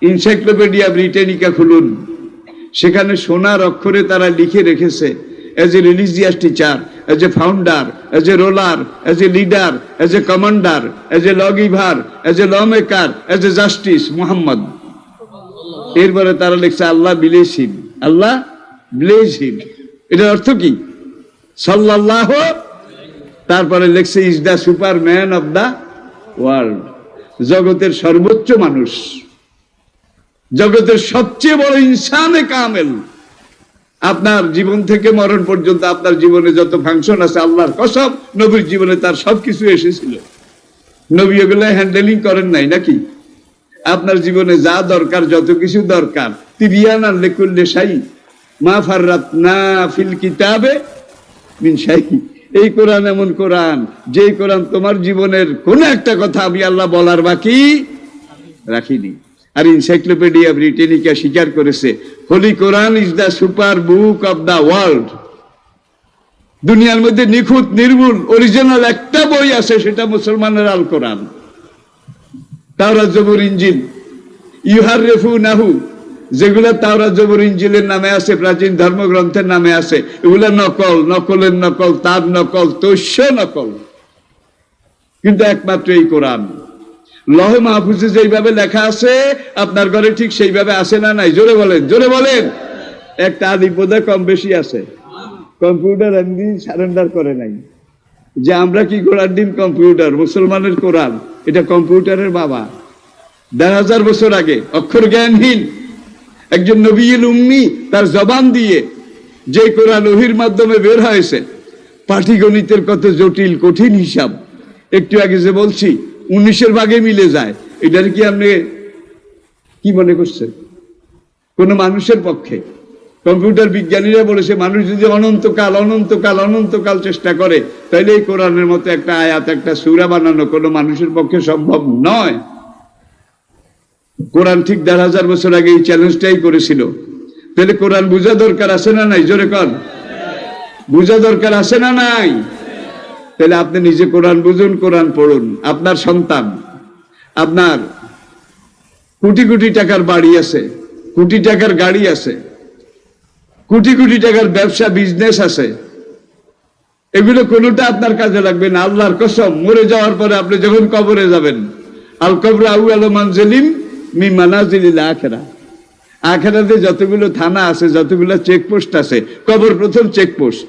এনসাইক্লোপিডিয়া ব্রিটানিকা খুলুন, সেখানে সোনার অক্ষরে তারা লিখে রেখেছে, as a religious teacher, as a founder, as a ruler, as a leader, as a commander, as a lawgiver, as a lawmaker, as a justice, Muhammad. এরপরে তারা লিখছে আল্লাহ bless him, আল্লাহ bless him। এটার অর্থ কি? সাল্লাল্লাহু, তারপরে লিখছে is the Superman of the world, জগতের সর্বোচ্চ মানুষ, জগতের সবচেয়ে বড় ইনসানে কামেল। আপনার জীবন থেকে মরণ পর্যন্ত আপনার জীবনে যত ফাংশন আছে আল্লাহর কসম নবীর জীবনে তার সবকিছু এসেছিল। নবী এগুলো হ্যান্ডেলিং করেন নাই নাকি? আপনার জীবনে যা দরকার, যত কিছু দরকার, তিবিয়ানা লিকুল্লি শাই মা ফাররাতনা ফিল কিতাবে মিন শাই। এই কোরআন এমন কোরআন, যে কোরআন তোমার জীবনের কোন একটা কথা আমি আল্লাহ বলার বাকি রাখিনি। আর এনসাইক্লোপিডিয়া ব্রিটানিকা স্বীকার করেছে holy Quran is the super book of the world. দুনিয়ার মধ্যে নিখুঁত নির্ভুল অরিজিনাল একটা বই আছে, সেটা মুসলমানের আল কোরআন। তাওরাত, জবুর, ইনজিল। ইউহাররিফুনাহু, যেগুলা তাওরাত জবুর ইনজিলের নামে আছে, প্রাচীন ধর্মগ্রন্থের নামে আছে, এগুলা নকল, নকলের নকল, তার নকল, তস্য নকল। কিন্তু একমাত্র এই কোরআন লহে মাহফুজে যেইভাবে লেখা আছে আপনার ঘরে ঠিক সেইভাবে আছে না নাই? জোরে বলেন, জোরে বলেন। একটা আদি বোধহয় কম বেশি আছে, কম্পিউটার এমনি সারেন্ডার করে নাই যে আমরা কি কোরআন দিন কম্পিউটার, মুসলমানের কোরআন এটা কম্পিউটারের বাবা। 1000 বছর আগে অক্ষর জ্ঞানহীন একজন নবীল উম্মি তার জবান দিয়ে যে কোরআন ওহির মাধ্যমে বের হয়েছে, পাটিগণিতের কত জটিল কঠিন হিসাব একটু আগে যে বলছি 19-এর ভাগে মিলে যায়, এটার কি আপনি কি মনে করছেন কোন মানুষের পক্ষে? কম্পিউটার বিজ্ঞানীরা বলেছে মানুষ যদি অনন্তকাল অনন্তকাল অনন্তকাল চেষ্টা করে তাহলে এই কোরআনের মতো একটা আয়াত, একটা সূরা বানানো কোনো মানুষের পক্ষে সম্ভব নয়। কোরআন ঠিক 1000 বছর আগে এই চ্যালেঞ্জটাই করেছিল। তাহলে কোরআন বোঝা দরকার আছে না নাই? জোরে কর, বোঝা দরকার আছে না নাই? তাহলে আপনি নিজে কোরআন বুঝুন, কোরআন পড়ুন। আপনার সন্তান, আপনার কোটি কোটি টাকার বাড়ি আছে, কোটি টাকার গাড়ি আছে, কোটি কোটি টাকার ব্যবসা বিজনেস আছে, এগুলো কোনোটা আপনার কাজে লাগবে না। আল্লাহর কসম, মরে যাওয়ার পরে আপনি যখন কবরে যাবেন, আল কবর আউয়ালু মানজিলিন মিন মানাজিলিল আখিরাহ, আখিরাতে যতগুলো থানা আছে, যতগুলো চেকপোস্ট আছে, কবর প্রথম চেকপোস্ট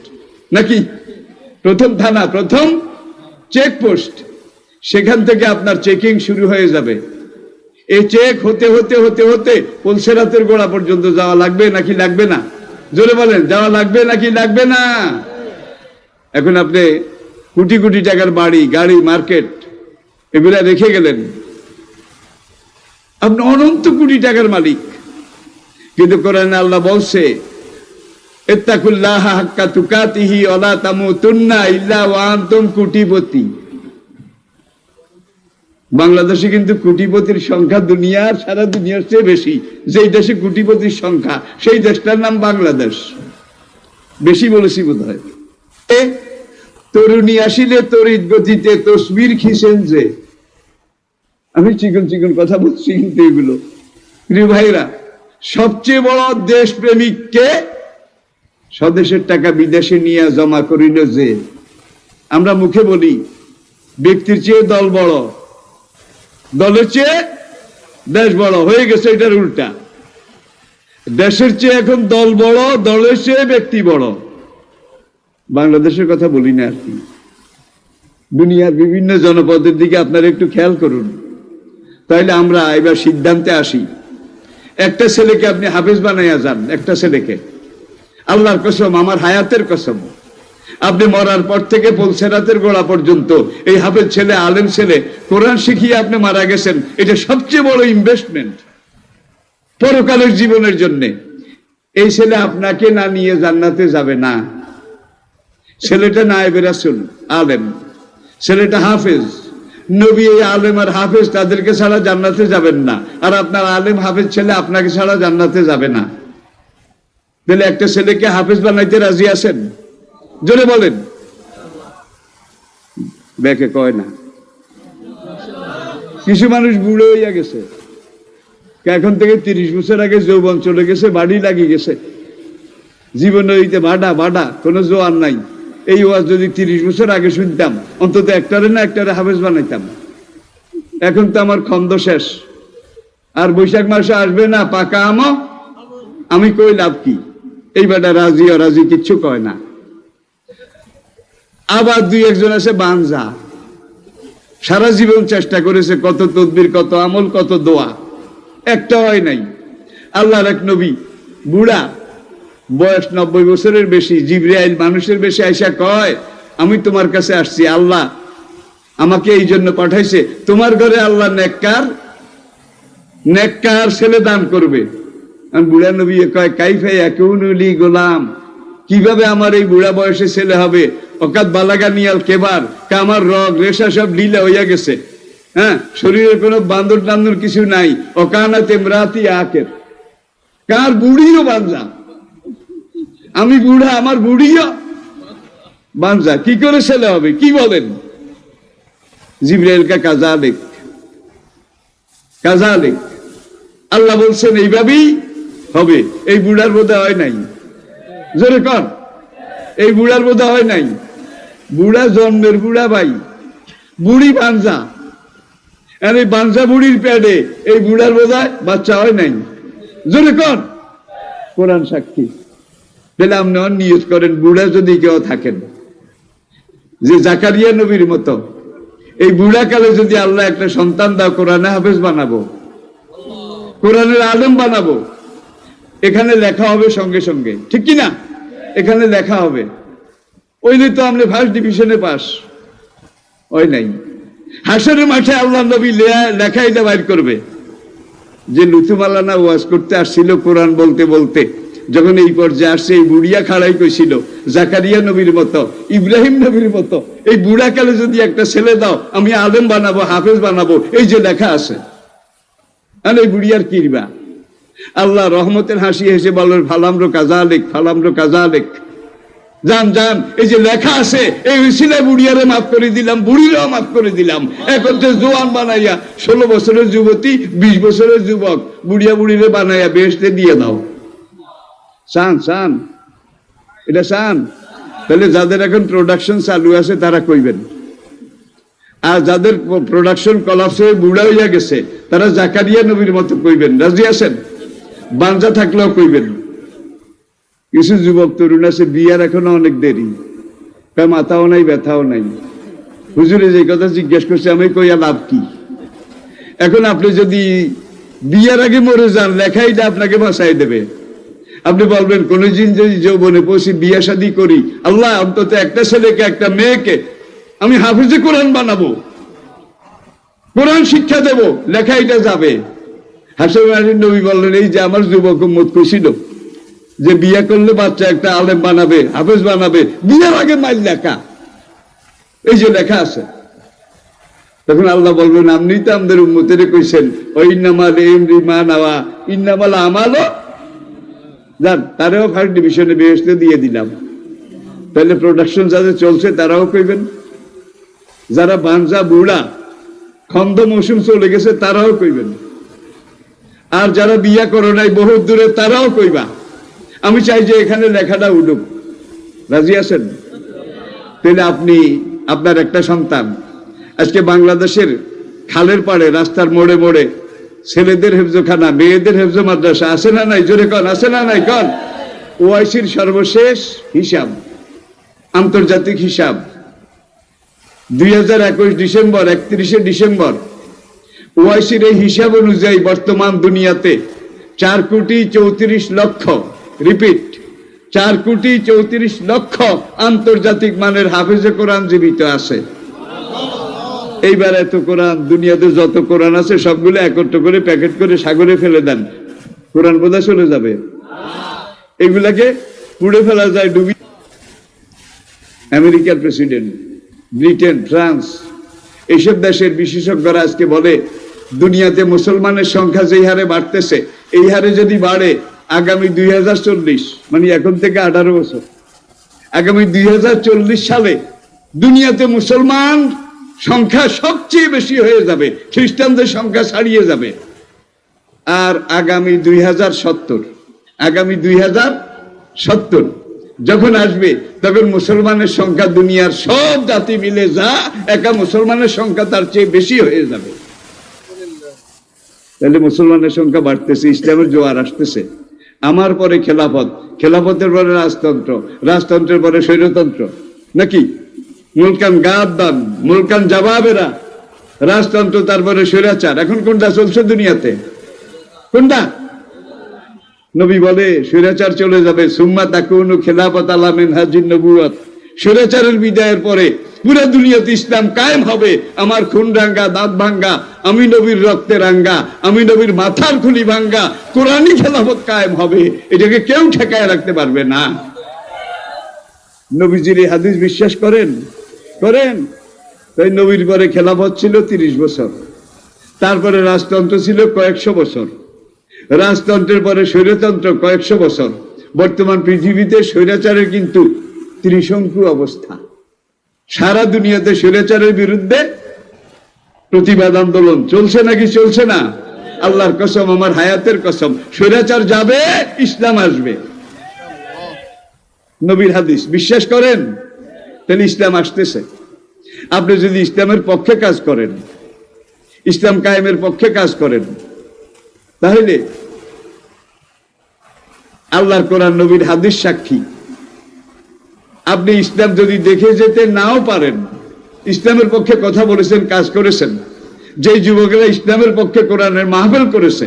নাকি? প্রথম থানা, প্রথম চেকপোস্ট। সেখান থেকে আপনার চেকিং শুরু হয়ে যাবে। এই চেক হতে হতে হতে হতে পুলসেরাতের গোড়া পর্যন্ত যাওয়া লাগবে নাকি লাগবে না? জোরে বলেন, যাওয়া লাগবে নাকি লাগবে না? এখন আপনি কোটি কোটি টাকার বাড়ি, গাড়ি, মার্কেট এগুলা রেখে গেলেন, আপনি অনন্ত কোটি টাকার মালিক। কিন্তু কোরআনে আল্লাহ বলছে ইত্তাকুল্লাহা হাক্কা তুকাতিহি ওয়ালা তামুতুন্না ইল্লা ওয়া আনতুম কোটিপতি। বাংলাদেশে কিন্তু কোটিপতির সংখ্যা দুনিয়ার, সারা দুনিয়ার চেয়ে বেশি। যেই দেশে কোটিপতির সংখ্যা সেই দেশটার নাম বাংলাদেশ। বেশি বলেছি বোধহয়। তরুণী আসিলে তড়িৎ গতিতে তসবির খিসেন যে, আমি চিকন চিকন কথা বলছি কিন্তু এগুলো প্রিয় ভাইরা, সবচেয়ে বড় দেশ প্রেমিককে স্বদেশের টাকা বিদেশে নিয়ে জমা করিল যে। আমরা মুখে বলি ব্যক্তির চেয়ে দল বড়, দলের চেয়ে দেশ বড়, হয়ে গেছে এটার উল্টা। দেশের চেয়ে এখন দল বড়, দলের চেয়ে ব্যক্তি বড়। বাংলাদেশের কথা বলি না আর কি, দুনিয়ার বিভিন্ন জনপদের দিকে আপনারা একটু খেয়াল করুন। তাইলে আমরা এবার সিদ্ধান্তে আসি, একটা ছেলেকে আপনি হাফেজ বানাইয়া যান, একটা ছেলেকে, আল্লাহর কসম, আমার হায়াতের কসম, আপনি মরার পর থেকে পুলসেরাতের গোড়া পর্যন্ত এই হাফেজ ছেলে, আলেম ছেলে, কোরআন শিখিয়ে আপনি মারা গেছেন, এটা সবচেয়ে বড় ইনভেস্টমেন্ট পরকালের জীবনের জন্য। এই ছেলে আপনাকে না নিয়ে জান্নাতে যাবে না। ছেলেটা নায়েবে রাসূল, আলেম, ছেলেটা হাফেজ, নবী। এই আলেম আর হাফেজ তাদেরকে ছাড়া জান্নাতে যাবেন না, আর আপনার আলেম হাফেজ ছেলে আপনাকে ছাড়া জান্নাতে যাবে না। তাহলে একটা ছেলেকে হাফেজ বানাইতে রাজি আছেন? জোরে বলেন। ব্যাকে কয় না। কিছু মানুষ বুড়ো হইয়া গেছে, এখন থেকে 30 বছর আগে যৌবন চলে গেছে, বাড়ি লাগিয়ে গেছে, জীবনে হইতে ভাডা ভাডা, কোনো জোয়ান নাই। এই ওয়াজ যদি 30 বছর আগে শুনতাম, অন্তত একটারে না একটারে হাফেজ বানাইতাম। এখন তো আমার খন্দ শেষ, আর বৈশাখ মাসে আসবে না পাকা আমও, আমি কই লাভ কি? এই বেটা রাজি অরাজি কিচ্ছু কয় না। আবার 2-1 আছে বানজা, সারা জীবন চেষ্টা করেছে, কত তদবির, কত আমল, কত দোয়া, একটা হয় নাই। আল্লাহর এক নবী বুড়া, বয়স 90 বছরের বেশি, জিবরাইল মানুষের বেশি, আইসা কয় আমি তোমার কাছে আসছি, আল্লাহ আমাকে এই জন্য পাঠাইছে, তোমার ঘরে আল্লাহ নেককার ছেলে দান করবে। বুড়া নবী কয় কাইফা ইয়াকুনু লি গোলাম, কিভাবে আমার এই বুড়া বয়সে ছেলে হবে? অকাত বালাগা নিয়াল কেবার, আমার রগ রেশা সব ঢিলা হইয়া গেছে, হ্যাঁ, শরীরের কোনো বান্দর টান্দর কিছু নাই। অকানাত ইমরাতি আকের, কার বুড়িও বানজা, আমি বুড়া, আমার বুড়িও বানজা, কি করে ছেলে হবে? কি বলেন? জিবরাইল কা কাজালিক, কাজালিক। আল্লাহ বলছেন এইভাবেই হবে। এই বুড়ার বোধা হয় নাই, জোরে কর, এই বুড়ার বোধা হয় নাই। বুড়া জন্মের বুড়া ভাই, বুড়ি বাঞ্জা, আর এই বাঞ্জা বুড়ির প্যাডে এই বুড়ার বোধহয় বাচ্চা হয় নাই, জোরে কর। কোরআন সাক্ষী। তাহলে আপনি নিয়ত করেন, বুড়া যদি কেউ থাকেন, যে জাকারিয়া নবীর মতো এই বুড়া কালে যদি আল্লাহ একটা সন্তান দাও, কোরআনে হাফেজ বানাবো, কোরআনের আলেম বানাবো। এখানে লেখা হবে সঙ্গে সঙ্গে, ঠিক কিনা? এখানে লেখা হবে। ওইলে তো আপনি ফার্স্ট ডিভিশনে পাস ওই নাই। হাসরের মাঠে আল্লাহ নবী লেখাইটা বাইর করবে যে লুতুমালানা ওয়াজ করতে আসছিল কোরআন বলতে বলতে, যখন এই পর্যায়ে আসছে, এই বুড়িয়া খাড়াই কইছিল জাকারিয়া নবীর মতো, ইব্রাহিম নবীর মতো, এই বুড়া কালে যদি একটা ছেলে দাও, আমি আলেম বানাবো, হাফেজ বানাবো, এই যে লেখা আছে। আর এই বুড়িয়ার কিরবা? আল্লাহ রহমতের হাসি হেসে বলেন, ফালামরো কাজা আলেক, ফালামরো কাজা আলেক, যান যান, এই যে লেখা আছে, এই উসিলায় বুড়িয়ারে মাফ করে দিলাম, বুড়িরাও মাফ করে দিলাম। এখন তো জোয়ান বানাইয়া 16 বছরের যুবতী, 20 বছরের যুবক, বুড়িয়া বুড়িরে বানাইয়া বেহেশতে দিয়ে দাও। চান চান, এটা চান? তাহলে যাদের এখন প্রোডাকশন চালু আছে তারা কইবেন, আর যাদের প্রোডাকশন কলাপস হয়ে বুড়া হইয়া গেছে তারা জাকারিয়া নবীর মতো কইবেন। রাজি আছেন? বাঞ্জা থাকলেও কইবেন। কিছু যুবক তরুণ আছে, বিয়ার এখনো অনেক দেরি, মাথাও নাই, ব্যথাও নাই। হুজুরে যে কথা জিজ্ঞেস করছে, আমি কইয়া লাভ কি? এখন আপনি যদি বিয়ার আগে মরে যান, লেখাইটা আপনাকে বাঁচাই দেবে। আপনি বলবেন, কোনদিন যদি যৌবনে পৌঁছে বিয়া শাদী করি, আল্লাহ অন্তত একটা ছেলেকে একটা মেয়েকে আমি হাফিজে কোরআন বানাবো, কোরআন শিক্ষা দেব, লেখাইটা যাবে। হাসরের নবী বললেন, এই যে আমার যুবক উম্মত কইছিল যে বিয়া করলে বাচ্চা একটা আলেম বানাবে, হাফেজ বানাবে, বিয়ার আগে মাইল লেখা, এই যে লেখা আছে। তখন আল্লাহ বলবেন, আপনি তো আমাদের উম্মতের কইছেন, ইন্নামাল ইমরি মা নাওয়া ইন্নামাল আমালও, যান তারাও ফার্স্ট ডিভিশনে বেহেশতে দিয়ে দিলাম। তাহলে প্রোডাকশন যাদের চলছে তারাও কইবেন, যারা বাঞ্জা বুড়া খন্দ মৌসুম চলে গেছে তারাও কইবেন, আর যারা বিয়া করো নাই বহুত দূরে তারাও কইবা। আমি চাই যে এখানে লেখাটা উঠুক। রাজি আছেন? তাহলে আপনি, আপনার একটা সন্তান আজকে বাংলাদেশের খালের পাড়ে, রাস্তার মোড়ে মোড়ে ছেলেদের হেফজোখানা, মেয়েদের হেফজো মাদ্রাসা আছে না নাই? জোরে কন, আছে না নাই? কন। ওআইসির সর্বশেষ হিসাব, আন্তর্জাতিক হিসাব 2021 ডিসেম্বর, 31শে ডিসেম্বর, ওআইসির এই হিসাব অনুযায়ী বর্তমান দুনিয়াতে 4,34,00,000, রিপিট, 4,34,00,000 আন্তর্জাতিক মানের হাফেজে কোরআন জীবিত আছে। এইবার এত কোরআন, দুনিয়াতে যত কোরআন আছে সবগুলো একত্র করে প্যাকেট করে সাগরে ফেলে দেন, কোরআন বোধহয় চলে যাবে। এগুলাকে পুড়ে ফেলা যায়, ডুবি। আমেরিকার প্রেসিডেন্ট, ব্রিটেন, ফ্রান্স, এইসব দেশের বিশেষজ্ঞরা আজকে বলে, দুনিয়াতে মুসলমানের সংখ্যা যেই হারে বাড়তেছে, এই হারে যদি বাড়ে আগামী 2040, মানে এখন থেকে 18 বছর, আগামী 2040 সালে দুনিয়াতে মুসলমান সংখ্যা সবচেয়ে বেশি হয়ে যাবে, খ্রিস্টানদের সংখ্যা ছাড়িয়ে যাবে। আর আগামী 2070, আগামী 2070 যখন আসবে, তখন মুসলমানের সংখ্যা দুনিয়ার সব জাতি মিলে যা একা মুসলমানের সংখ্যা তার চেয়ে বেশি হয়ে যাবে। তাহলে মুসলমানের সংখ্যা বাড়তেছে, ইসলামের জোয়ার আসতেছে। আমার পরে খেলাফত, খেলাফতের পরে রাজতন্ত্র, রাজতন্ত্রের পরে স্বৈরতন্ত্র, নাকি? মুলকান গাদ্দান, মুলকান জবাবেরা, রাজতন্ত্র, তারপরে স্বৈরাচার। এখন কোনটা চলছে দুনিয়াতে? কোনটা? নবী বলে স্বৈরাচার চলে যাবে, সুম্মা তাকুনু খেলাফত আলা মিনহাজিন নবুওয়াত, স্বৈরাচারের বিদায়ের পরে পুরো দুনিয়াতে ইসলাম কায়েম হবে। আমার খুন রাঙ্গা, দাঁত ভাঙ্গা, আমি নবীর রক্তে রাঙ্গা, আমি নবীর মাথার খুলি ভাঙ্গা কোরআনই খেলাফত কায়েম হবে। এটাকে কেউ ঠেকায় রাখতে পারবে না। নবীজির এই হাদিস বিশ্বাস করেন? করেন? তাই নবীর পরে খেলাফত ছিল 30 বছর, তারপরে রাজতন্ত্র ছিল কয়েকশো বছর, রাজতন্ত্রের পরে স্বৈরতন্ত্র কয়েকশো বছর। বর্তমান পৃথিবীতে স্বৈরাচারের কিন্তু ত্রিশঙ্কু অবস্থা। সারা দুনিয়াতে স্বৈরাচারের বিরুদ্ধে প্রতিবাদ আন্দোলন চলছে নাকি চলছে না? আল্লাহর কসম, আমার হায়াতের কসম, স্বৈরাচার যাবে, ইসলাম আসবে। নবীর হাদিস বিশ্বাস করেন? তাহলে ইসলাম আসতেছে। আপনি যদি ইসলামের পক্ষে কাজ করেন, ইসলাম কায়েমের পক্ষে কাজ করেন, তাহলে আল্লাহর কোরআন নবীর হাদিস সাক্ষী। আপনি ইসলাম যদি দেখে যেতে নাও পারেন, ইসলামের পক্ষে কথা বলেছেন, কাজ করেছেন, যে যুবকেরা ইসলামের পক্ষে কোরআনের মাহফিল করেছে,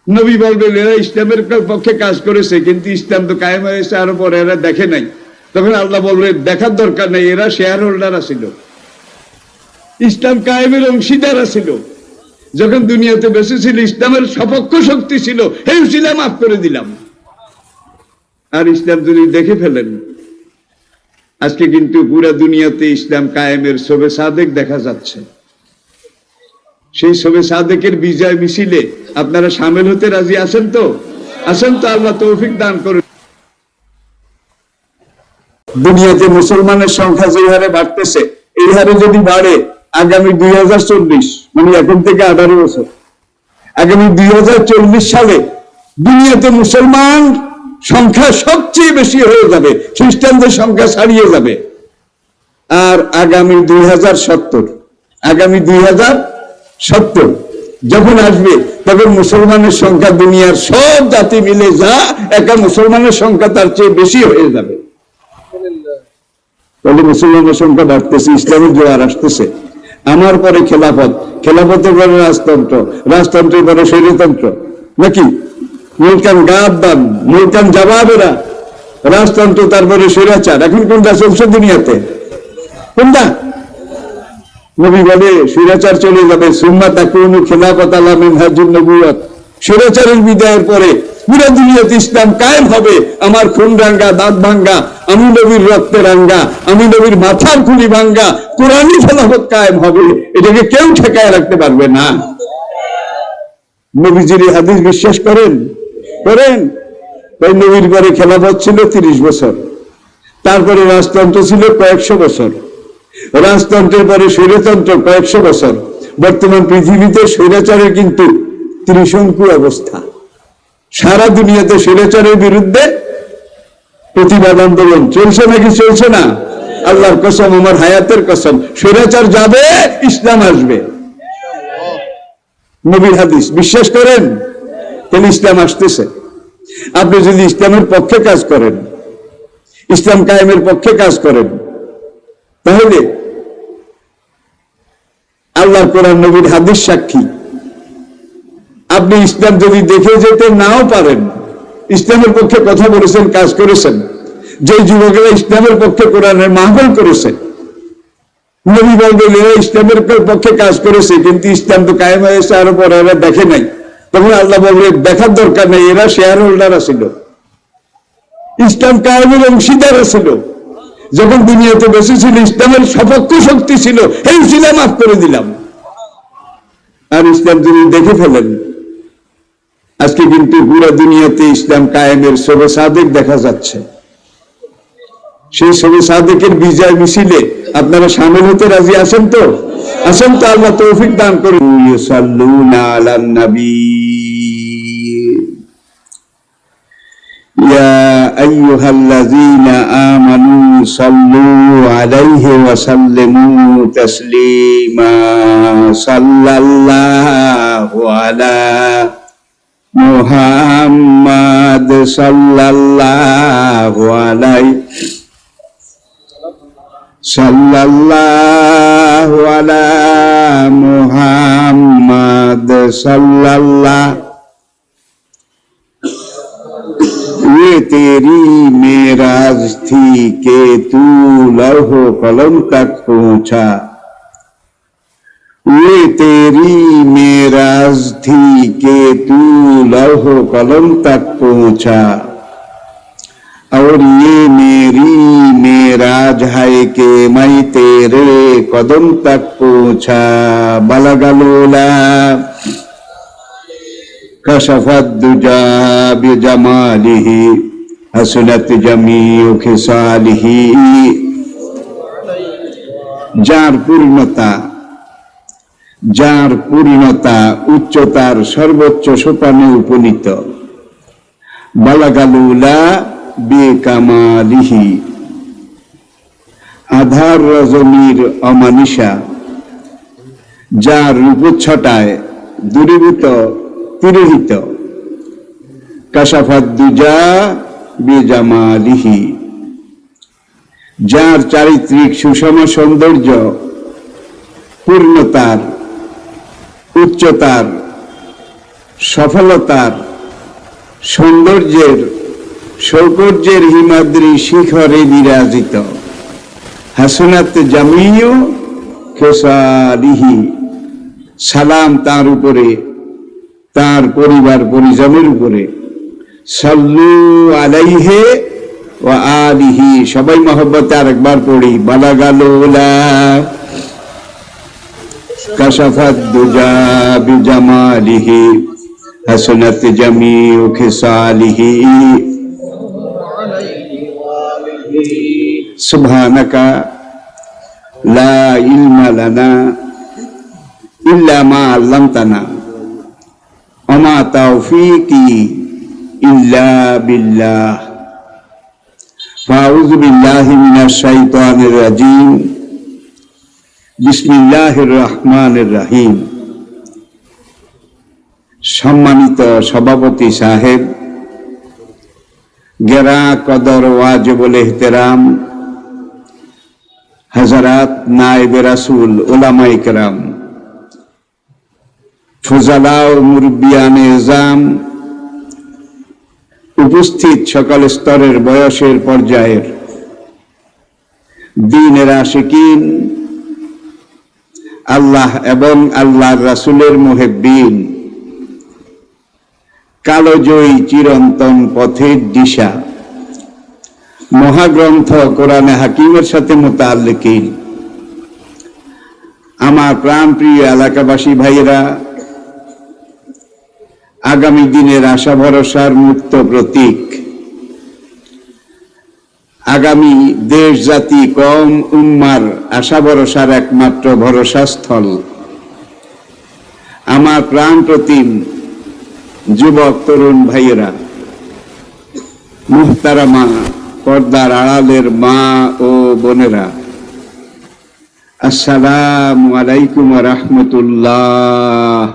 নবী বলবেন এরা ইসলামের পক্ষে কাজ করেছে, কিন্তু ইসলাম তো কায়েম হয়েছে আরো পরে, এরা দেখে নাই। তখন আল্লাহ বলবেন দেখার দরকার নেই, এরা শেয়ার হোল্ডার ছিল, ইসলাম কায়েমের অংশীদার ছিল। যখন দুনিয়াতে বেঁচে ছিল, ইসলামের সপক্ষ শক্তি ছিল, এই ছিল মাফ করে দিলাম। আর ইসলাম যদি দেখে ফেলেন, আজকে কিন্তু পুরা দুনিয়াতে ইসলাম কায়েমের শোবে সাদেক দেখা যাচ্ছে। সেই শোবে সাদেকের বিজয় মিছিলে আপনারা সামিল হতে রাজি আছেন তো? আছেন তো? আল্লাহ তৌফিক দান করুন। দুনিয়াতে মুসলমানের সংখ্যা যে হারে বাড়তেছে, এই হারে যদি বাড়ে আগামী 2040, মানে এখন থেকে 18 বছর, আগামী 2040 সালে দুনিয়াতে মুসলমান সংখ্যা সবচেয়ে বেশি হয়ে যাবে, খ্রিস্টানদের সংখ্যা ছাড়িয়ে যাবে। আর আগামী 2070 যখন আসবে, তখন মুসলমানের সংখ্যা দুনিয়ার সব জাতি মিলে যা, একা মুসলমানের সংখ্যা তার চেয়ে বেশি হয়ে যাবে। তাহলে মুসলমানের সংখ্যা বাড়তেছে, ইসলামের জোয়ার আসতেছে। আমার পরে খেলাফত, খেলাফতের পরে রাজতন্ত্র, রাজতন্ত্রের পরে স্বৈরতন্ত্র, নাকি মুলকান গাদ্দান, মুলকান জবাবেরা, রাজতন্ত্র, তারপরে স্বৈরাচার। এখন কোনটা চলছে দুনিয়াতে? কোনটা? নবী বলে স্বৈরাচার চলে যাবে, সুম্মা তাকুনু খিলাফত আলা মিনহাজুন নবুওয়াত। স্বৈরাচারের বিদায়ের পরে পুরো দুনিয়াতে ইসলাম কায়েম হবে। আমার খুন রাঙ্গা, দাঁত ভাঙ্গা, আমি নবীর রক্তে রাঙ্গা, আমি নবীর মাথার খুলি ভাঙ্গা কোরআনি খেলাফত কায়েম হবে। এটাকে কেউ ঠেকায় রাখতে পারবে না। নবীজির হাদিস বিশ্বাস করেন? করেন? তাই নবীর পরে খেলাফত ছিল 30 বছর, তারপরে রাজতন্ত্র ছিল কয়েকশো বছর, রাজতন্ত্রের পরে স্বৈরতন্ত্র কয়েকশো বছর। বর্তমান পৃথিবীতে স্বৈরাচারের কিন্তু ত্রিশঙ্কু অবস্থা। সারা দুনিয়াতে স্বৈরাচারের বিরুদ্ধে প্রতিবাদ আন্দোলন চলছে নাকি চলছে না? আল্লাহর কসম, আমার হায়াতের কসম, স্বৈরাচার যাবে, ইসলাম আসবে। নবীর হাদিস বিশ্বাস করেন? তাহলে ইসলাম আসতেছে। আপনি যদি ইসলামের পক্ষে কাজ করেন, ইসলাম কায়েমের পক্ষে কাজ করেন, তাহলে আল্লাহর কোরআন নবীর হাদিস সাক্ষী। আপনি ইসলাম যদি দেখে যেতে নাও পারেন, ইসলামের পক্ষে কথা বলেছেন, কাজ করেছেন, যে যুবকেরা ইসলামের পক্ষে কোরআনের মাহফিল করেছে, নবী বলবেন এরা ইসলামের পক্ষে কাজ করেছে, কিন্তু ইসলাম তো কায়েম হয়েছে আরো পরে, এরা দেখে নাই। তখন আল্লাহ বলবেন দেখার দরকার নেই, এরা শেয়ার হোল্ডার ছিল, ইসলাম কায়েমের অংশীদার ছিল। যখন দুনিয়াতে বেঁচে ছিল, ইসলামের সপক্ষ শক্তি ছিল, এই ছিল মাফ করে দিলাম। আর ইসলাম যদি দেখে ফেলেন, আজকে কিন্তু পুরো দুনিয়াতে ইসলাম কায়েমের শোবে সাদেক দেখা যাচ্ছে। সেই শোবে সাদেকের বিজয় মিছিলে আপনারা সামিল হতে রাজি আছেন তো? আছেন তো? আল্লাহ তৌফিক দান করুন। ইউসাল্লুনা আলান নবী ইয়া আইয়ুহাল্লাযীনা আমানু সাল্লু আলাইহি ওয়া সাল্লিমু তাসলিমা। সাল্লাল্লাহু আলা মুহাম্মাদ সাল্লাল্লাহু আলাইহি সাল্লাল্লাহু আলা মুহাম্মাদ সাল্লাল্লাহু। ये तेरी मेराज थी के तू लौहो कलम तक पहुंचा। ये तेरी मेराज थी के तू लौहो कलम तक पहुंचा। और ये मेरी मेराज है कि मैं तेरे कदम तक पहुंचा। बलगलोला कशफत दुजा बिजमालिही हसनत जमीउ खिसालिही। যার পূর্ণতা, যার পূর্ণতা উচ্চতার সর্বোচ্চ সোপানে উপনীত, বালাগালুলা বেকামালিহি, আধার রজনীর অমানিসা, যার রূপচ্ছটায় দূরীভূত তিরোহিত, কাশাফাদ্দুজা বেজামালিহি, যার চারিত্রিক সুষম সৌন্দর্য পূর্ণতার উচ্চতার সফলতার সৌন্দর্যের সৌকর্যের হিমাদ্রি শিখরে বিরাজিত, হাসনাত জামিউ খেসালিহি, সালাম তার উপরে, তার পরিবার পরিজনের উপরে, সাল্লু আলাইহি ওয়া আলিহি, সবাই মহব্বতে আরেকবার পড়ি, বালাগালুলা কাশাফাদ্দুজা বিজামালিহি, হাসনাত জামিউ খেসালিহি, সুবহানাকা লা ইলমা লানা ইল্লা মা আল্লামতানা ওয়া মা তাওফীকি ইল্লা বিল্লাহ। ফাউযু বিল্লাহি মিনাশ শাইতানির রাজীম। বিসমিল্লাহির রহমানির রহিম। সম্মানিত সভাপতি সাহেব, গেরা কদর ওয়াজিবুল ইহতিরাম হযরত নায়েবে রাসূল, উলামায়ে কেরাম, ফুজালা ও মুরব্বিয়ানে ইজাম, উপস্থিত সকল স্তরের বয়সের পর্যায়ের দ্বীনের আশিকিন, আল্লাহ এবং আল্লাহর রাসূলের মুহিব্বিন, কালোজয়ী চিরন্তন পথের দিশা, মহাগ্রন্থ কোরআনে হাকিমের সাথে মুতাআল্লিকিন, আমার প্রাণপ্রিয় এলাকাবাসী ভাইয়েরা, আগামী দিনের আশা ভরসার মুক্ত প্রতীক, আগামী দেশ জাতি কওম উম্মার আশা ভরসার একমাত্র ভরসাস্থল, আমার প্রাণ প্রতিম যুবক তরুণ ভাইয়েরা, মুহতারামা পর্দার আড়ালের মা ও বোনেরা, আসসালামু আলাইকুম ওয়া রাহমাতুল্লাহ।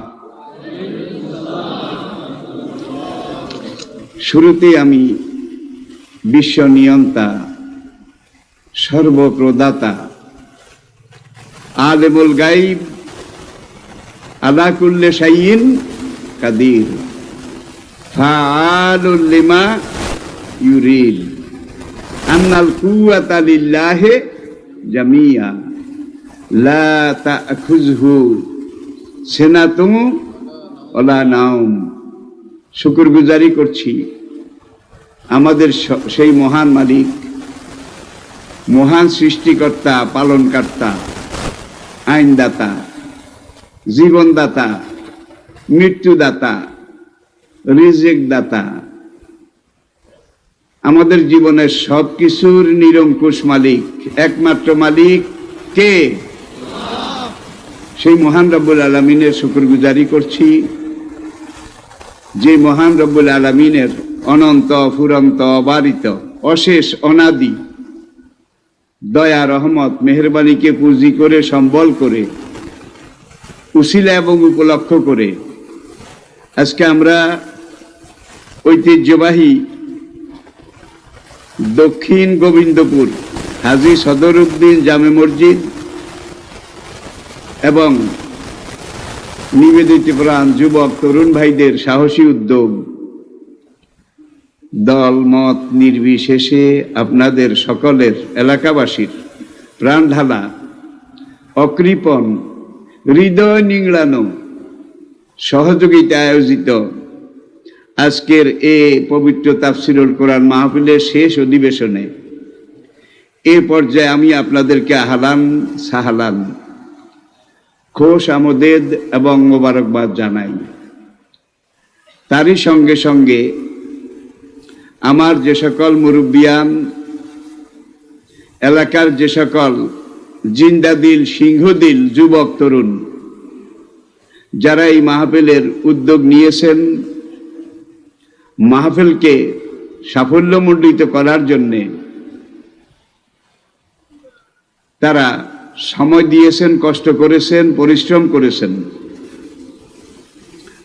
শুরুতে আমি বিশ্ব নিয়ন্তা, সর্বপ্রদাতা, আলিমুল গায়ব, আলা কুল্লি শাইইন কাদির, ফাআলুল লিমা ইউরিদ, আন্নাল কুওয়াতা লিল্লাহি জামিয়া, লা তা'খুযহু সিনাতুন ওয়ালা নাওম। শুকরগুজারি করছি আমাদের সেই মহান মালিক, মহান সৃষ্টিকর্তা, পালনকর্তা, আইনদাতা, জীবনদাতা, মৃত্যুদাতা, রিজিক দাতা, আমাদের জীবনের সবকিছুর নিরঙ্কুশ মালিক, একমাত্র মালিক কে? সেই মহান রব্বুল আলামিনের শুকরগুজারি করছি, যে মহান রব্বুল আলামিনের অনন্ত ফুরন্ত অবারিত অশেষ অনাদি দয়া রহমত মেহেরবানিকে পুঁজি করে সম্বল করে উসিলা এবং উপলক্ষ করে আজকে আমরা ঐতিহ্যবাহী দক্ষিণ গোবিন্দপুর হাজী সদরউদ্দিন জামে মসজিদ এবং নিবেদিত প্রাণ যুবক তরুণ ভাইদের সাহসী উদ্যোগ, দল মত নির্বিশেষে আপনাদের সকলের এলাকাবাসীর প্রাণ ঢালা, অকৃপণ, হৃদয় নিংড়ানো সহযোগিতা আয়োজিত আজকের এ পবিত্র তাফসিরুল কোরআন মাহফিলের শেষ অধিবেশনে এ পর্যায়ে আমি আপনাদেরকে আহলান সাহলান, খোশ আমদেদ এবং মোবারকবাদ জানাই। তারই সঙ্গে সঙ্গে আমার যে সকল মুরব্বিয়ান, এলাকার যে সকল জিন্দাদিল সিংহদিল যুবক তরুণ যারা এই মাহফিলের উদ্যোগ নিয়েছেন, মাহফিলকে সাফল্যমণ্ডিত করার জন্যে তারা সময় দিয়েছেন, কষ্ট করেছেন, পরিশ্রম করেছেন।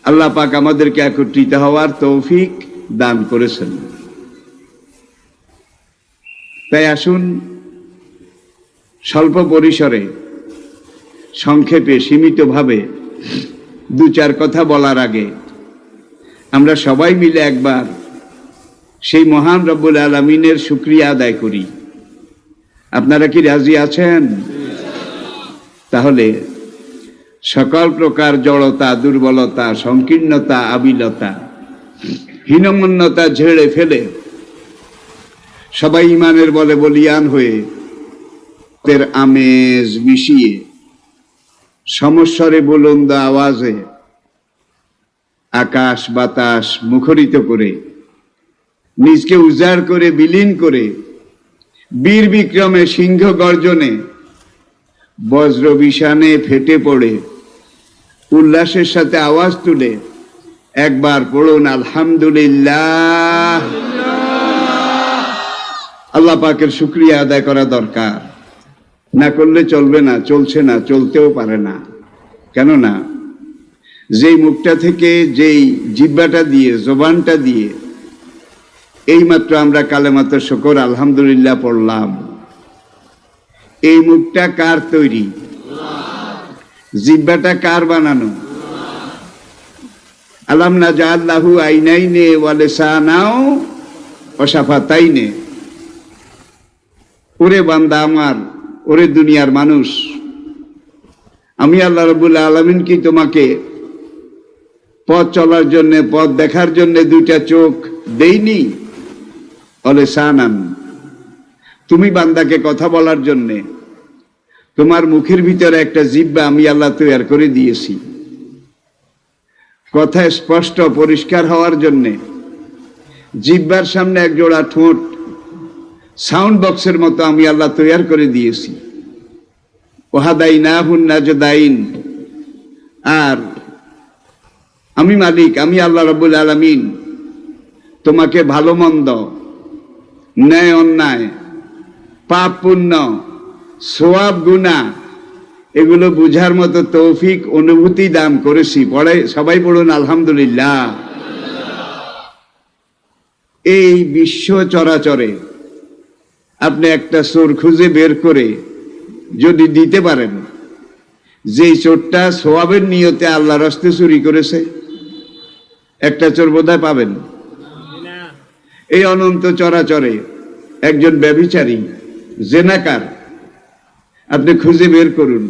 আল্লাহ পাক আমাদেরকে একত্রিত হওয়ার তৌফিক দান করেছেন। তাই আসুন স্বল্প পরিসরে, সংক্ষেপে, সীমিতভাবে দু চার কথা বলার আগে আমরা সবাই মিলে একবার সেই মহান রব্বুল আলামিনের শুকরিয়া আদায় করি। আপনারা কি রাজি আছেন? তাহলে সকল প্রকার জড়তা, দুর্বলতা, সংকীর্ণতা, আবিলতা, হীনমন্যতা ঝেড়ে ফেলে সবাই ইমানের বলে বলিয়ান হয়ে তের আমেজ মিশিয়ে সমস্বরে বুলন্দ আওয়াজে আকাশ বাতাস মুখরিত করে, নিজকে উজাড় করে, বিলীন করে, বীর বিক্রমে, সিংহ গর্জনে, বজ্র বিষানে ফেটে পড়ে উল্লাসের সাথে আওয়াজ তুলে একবার পড়ুন আলহামদুলিল্লাহ। আল্লাহ পাকের শুকরিয়া আদায় করা দরকার, না করলে চলবে না, চলছে না, চলতেও পারে না। কেননা যেই মুখটা থেকে, যেই জিহ্বাটা দিয়ে, জবানটা দিয়ে এইমাত্র আমরা কালেমাত শুকর আলহামদুলিল্লাহ পড়লাম, এই মুখটা কার তৈরি? জিহ্বাটা কার বানানো? আলাম নাজআল্লাহু আইনাইনে ওয়া লিসানাও ওয়া শাফাতাইনে। ওরে বান্দা আমার, ওরে দুনিয়ার মানুষ, আমি আল্লাহ রাব্বুল আলামিন কি তোমাকে পথ চলার জন্য, পথ দেখার জন্য দুইটা চোখ দেইনি? অলেসানান, তুমি বান্দাকে কথা বলার জন্যে তোমার মুখের ভিতরে একটা জিহ্বা আমি আল্লাহ তৈরি করে দিয়েছি। কথা স্পষ্ট পরিষ্কার হওয়ার জন্যে জিহ্বার সামনে এক জোড়া ঠোঁট সাউন্ড বক্সের মতো আমি আল্লাহ তৈরি করে দিয়েছি। ওয়াহাদাইনাহুন নাজদাইন, আর আমি মালিক, আমি আল্লাহ রাব্বুল আলামিন তোমাকে ভালো মন্দ, ন্যায় অন্যায়, পাপ পুণ্য, সওয়াব গুনাহ এগুলো বুঝার মতো তৌফিক, অনুভূতি দান করেছি। পড়ে সবাই পড়ুন আলহামদুলিল্লাহ। এই বিশ্ব চরাচরে আপনি একটা চোর খুঁজে বের করে যদি দিতে পারেন, যেই চোরটা সওয়াবের নিয়তে আল্লাহর রাস্তে চুরি করেছে, একটা চোর বোধহয় পাবেন। এই অনন্ত চরাচরে একজন ব্যভিচারী, জেনাকার আপনি খুঁজে বের করুন,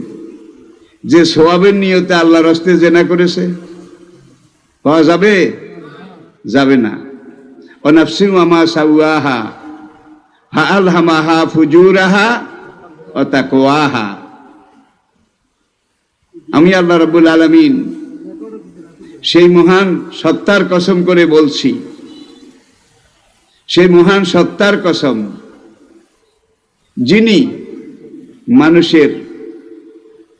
যে সওয়াবের নিয়তে আল্লাহর রাস্তে জেনা করেছে। পাওয়া যাবে? যাবে না। ওয়া নাফসিন ওয়া মা সাওয়াহা ফাআলহামাহা ফুজুরাহা ওয়া তাকওয়াহা। আমি আল্লাহ রাব্বুল আলামিন সেই মহান সত্তার কসম করে বলছি, সেই মহান সত্তার কসম যিনি মানুষের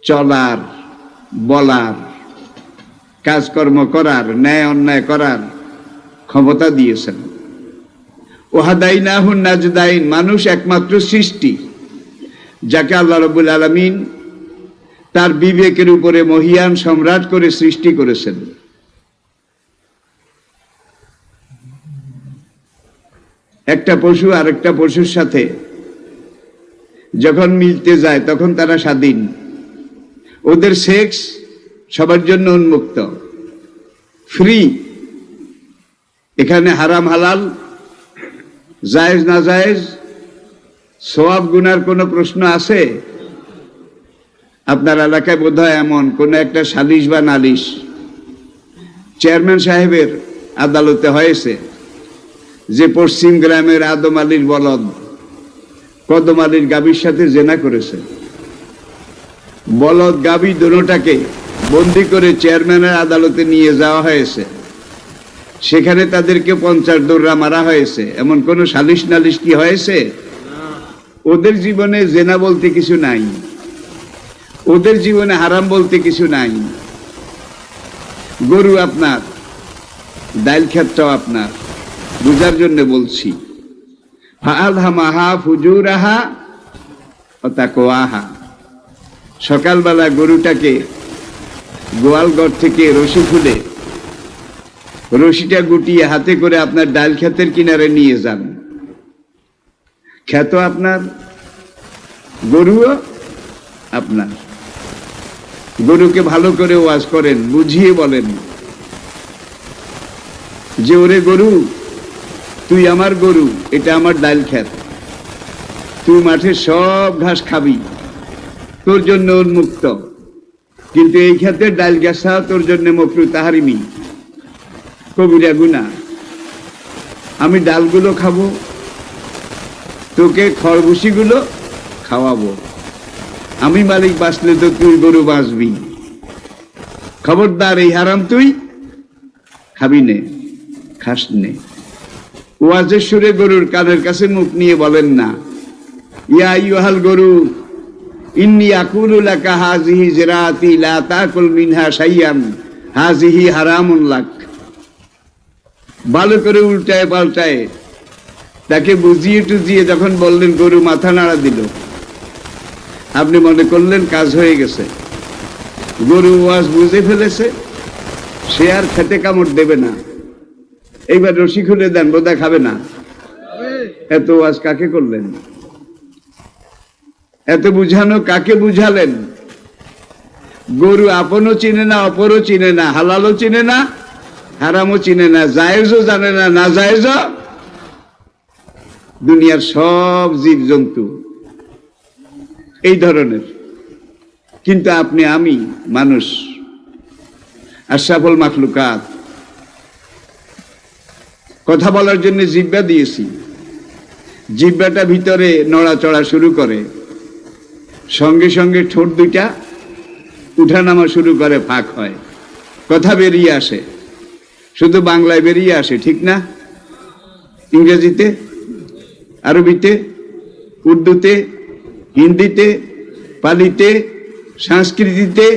চলার, বলার, কাজকর্ম করার, ন্যায় অন্যায় করার ক্ষমতা দিয়েছেন। ওয়াহাদাইনাহুন নাজদাইন, মানুষ একমাত্র সৃষ্টি যাকে আল্লাহ রাব্বুল আলামিন তার বিবেকের উপরে মহিয়ান সম্রাট করে সৃষ্টি করেছেন। একটা পশু আরেকটা পশুর সাথে যখন মিলতে যায় তখন তারা স্বাধীন, ওদের সেক্স সবার জন্য উন্মুক্ত, ফ্রি। এখানে হারাম হালাল, জায়েজ না জায়েজ, সওয়াব গুনার কোনো প্রশ্ন আছে? আপনার এলাকায় বোধহয় এমন কোন একটা সালিশ বা নালিশ চেয়ারম্যান সাহেবের আদালতে হয়েছে যে পশ্চিম গ্রামের আদম আলীর বলদ কদম আলীর গাভীর সাথে জেনা করেছে। বলদ গাভী দুটোটাকে বন্দি করে চেয়ারম্যানের আদালতে নিয়ে যাওয়া হয়েছে। সেখানে তাদেরকে 50 দৌড়া মারা হয়েছে। এমন কোন সালিশ নালিশ কি হয়েছে? ওদের জীবনে জেনা বলতে কিছু নাই, ওদের জীবনে হারাম বলতে কিছু নাই। গরু আপনার, ডাইল ক্ষেতটাও আপনার, বুঝার জন্য বলছি। ফাআলহামাহা ফুজুরাহা ওয়া তাকওয়াহা। সকালবেলা গরুটাকে গোয়াল ঘর থেকে রশি খুলে রশিটা গুটিয়ে হাতে করে আপনার ডাল ক্ষেতের কিনারে নিয়ে যান। ক্ষেত আপনার, গরুও আপনার। গরুকে ভালো করে ওয়াজ করেন, বুঝিয়ে বলেন যে ওরে গরু, তুই আমার গরু, এটা আমার ডাল ক্ষেত, তুই মাঠে সব ঘাস খাবি, তোর জন্য উন্মুক্ত, কিন্তু এই ক্ষেতের ডাল গাছা তোর জন্য মকরু তাহারিমি, কবিরা গুনাহ। আমি ডালগুলো খাবো, তোকে খড়ভুসিগুলো খাওয়াবো। আমি মালিক বাঁচলে তো তুই গরু বাঁচবি। খবরদার, এই হারাম তুই খাবি নে, খাস নে। ওয়াজের সুরে গরুর কানের কাছে মুখ নিয়ে বলেন না, ইয়া আইয়ুহাল গরু ইন্নী আকুলু লাকা হাযিহি জিরাতি লা তাকুল মিনহা শাইয়ান হাযিহি হারামুন লাক। ভালো করে উল্টায় পাল্টায় তাকে বুঝিয়ে টুজিয়ে যখন বললেন, গরু মাথা নাড়া দিল। আপনি মনে করলেন কাজ হয়ে গেছে, গরু ওয়াজ বুঝে ফেলেছে, সে আর খেতে কামড় দেবে না। এইবার রশি খুলে দেন, বোধহয় খাবে না। এত ওয়াজ কাকে করলেন? এত বুঝানো কাকে বুঝালেন? গরু আপনও চিনে না, অপরও চিনে না, হালালও চিনে না, হারামও চিনে না, জায়েজও জানে না, না জায়েজও। দুনিয়ার সব জীবজন্তু এই ধরনের। কিন্তু আপনি, আমি মানুষ, আশরাফুল মাখলুকাত। কথা বলার জন্য জিহ্বা দিয়েছি, জিহ্বাটা ভিতরে নড়াচড়া শুরু করে, সঙ্গে সঙ্গে ঠোঁট দুইটা উঠানামা শুরু করে, ফাঁক হয়, কথা বেরিয়ে আসে। শুধু বাংলায় বেরিয়ে আসে, ঠিক না? ইংরেজিতে, আরবিতে, উর্দুতে, হিন্দিতে, পালিতে, সংস্কৃতিতে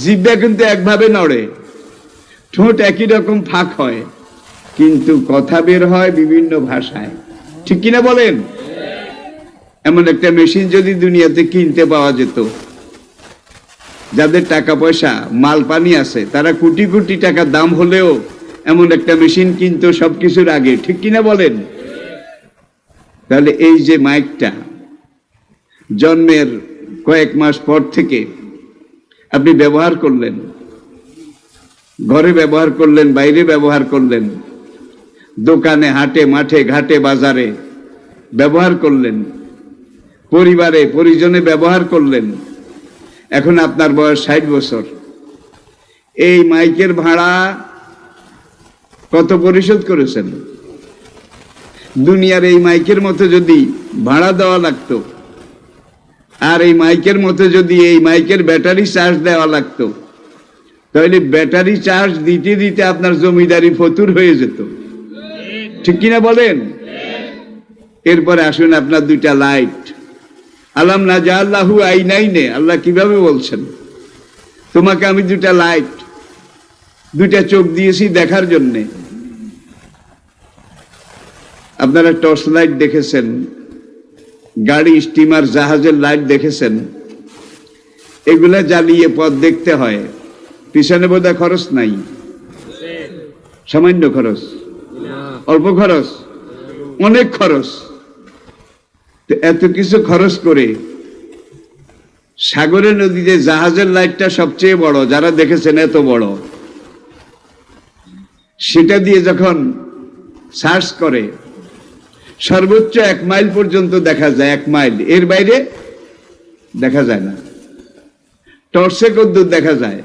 জিহ্বা কিন্তু একভাবে নড়ে, ঠোঁট একই রকম ফাঁক হয়, কিন্তু কথা বের হয় বিভিন্ন ভাষায়, ঠিক কিনা বলেন? এমন একটা মেশিন যদি দুনিয়াতে কিনতে পাওয়া যেত, যাদের টাকা পয়সা মাল পানি আছে, তারা কোটি কোটি টাকা দাম হলেও এমন একটা মেশিন কিনতো সবকিছুর আগে, ঠিক কিনা বলেন? তাহলে এই যে মাইকটা জন্মের কয়েক মাস পর থেকে আপনি ব্যবহার করলেন, ঘরে ব্যবহার করলেন, বাইরে ব্যবহার করলেন, দোকানে, হাটে, মাঠে, ঘাটে, বাজারে ব্যবহার করলেন, পরিবারে পরিজনে ব্যবহার করলেন। এখন আপনার বয়স 60 বছর। এই মাইকের ভাড়া কত পরিশোধ করেছেন? দুনিয়ার এই মাইকের মতো যদি ভাড়া দেওয়া লাগতো, আর এই মাইকের মতো যদি এই মাইকের ব্যাটারি চার্জ দেওয়া লাগতো, তাহলে ব্যাটারি চার্জ দিতে দিতে আপনার জমিদারি ফতুর হয়ে যেত, ঠিক কিনা বলেন? এরপরে আসুন আপনার দুইটা লাইট। আলাম নাজআল্লাহু আইনাইনে, আল্লাহ কিভাবে বলছেন, তোমাকে আমি দুটা লাইট, দুইটা চোখ দিয়েছি দেখার জন্যে। আপনারা টর্চ লাইট দেখেছেন, গাড়ি, স্টিমার, জাহাজের লাইট দেখেছেন, এগুলা জ্বালিয়ে পথ দেখতে হয়। পিছনে বোধহয় খরচ নাই, সামান্য খরচ, অল্প খরচ, অনেক খরচ। এত কিছু খরচ করে সাগরে, নদীতে জাহাজের লাইটটা সবচেয়ে বড়, যারা দেখেছেন এত বড়, সেটা দিয়ে যখন সার্চ করে সর্বোচ্চ 1 মাইল পর্যন্ত দেখা যায়, 1 মাইল, এর বাইরে দেখা যায় না। টর্চে কদ্দূর দেখা যায়?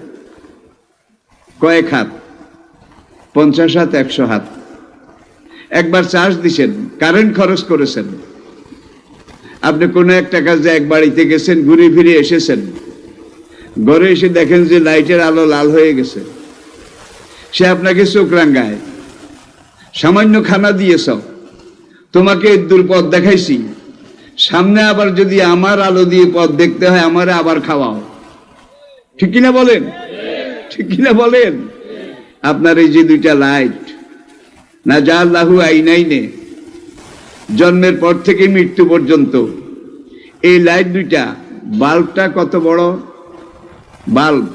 কয়েক হাত, 50 হাত, 100 হাত। একবার চার্জ দিছেন, কারেন্ট খরচ করেছেন, আপনি কোনো একটা কাজে এক বাড়িতে গেছেন, ঘুরে ফিরে এসেছেন, ঘরে এসে দেখেন যে লাইটের আলো লাল হয়ে গেছে, সে আপনাকে চোখ রাঙ্গায়, সামান্য খানা দিয়েছ, তোমাকে দূর পথ দেখাইছি, সামনে আবার যদি আমার আলো দিয়ে পথ দেখতে হয়, আমারে আবার খাওয়াও, ঠিক কিনা বলেন? ঠিক কিনা বলেন? আপনার এই যে দুইটা লাইট, না যা আল্লাহু আইনাইনে, জন্মের পর থেকে মৃত্যু পর্যন্ত এই লাইট দুইটা, বাল্বটা কত বড় বাল্ব,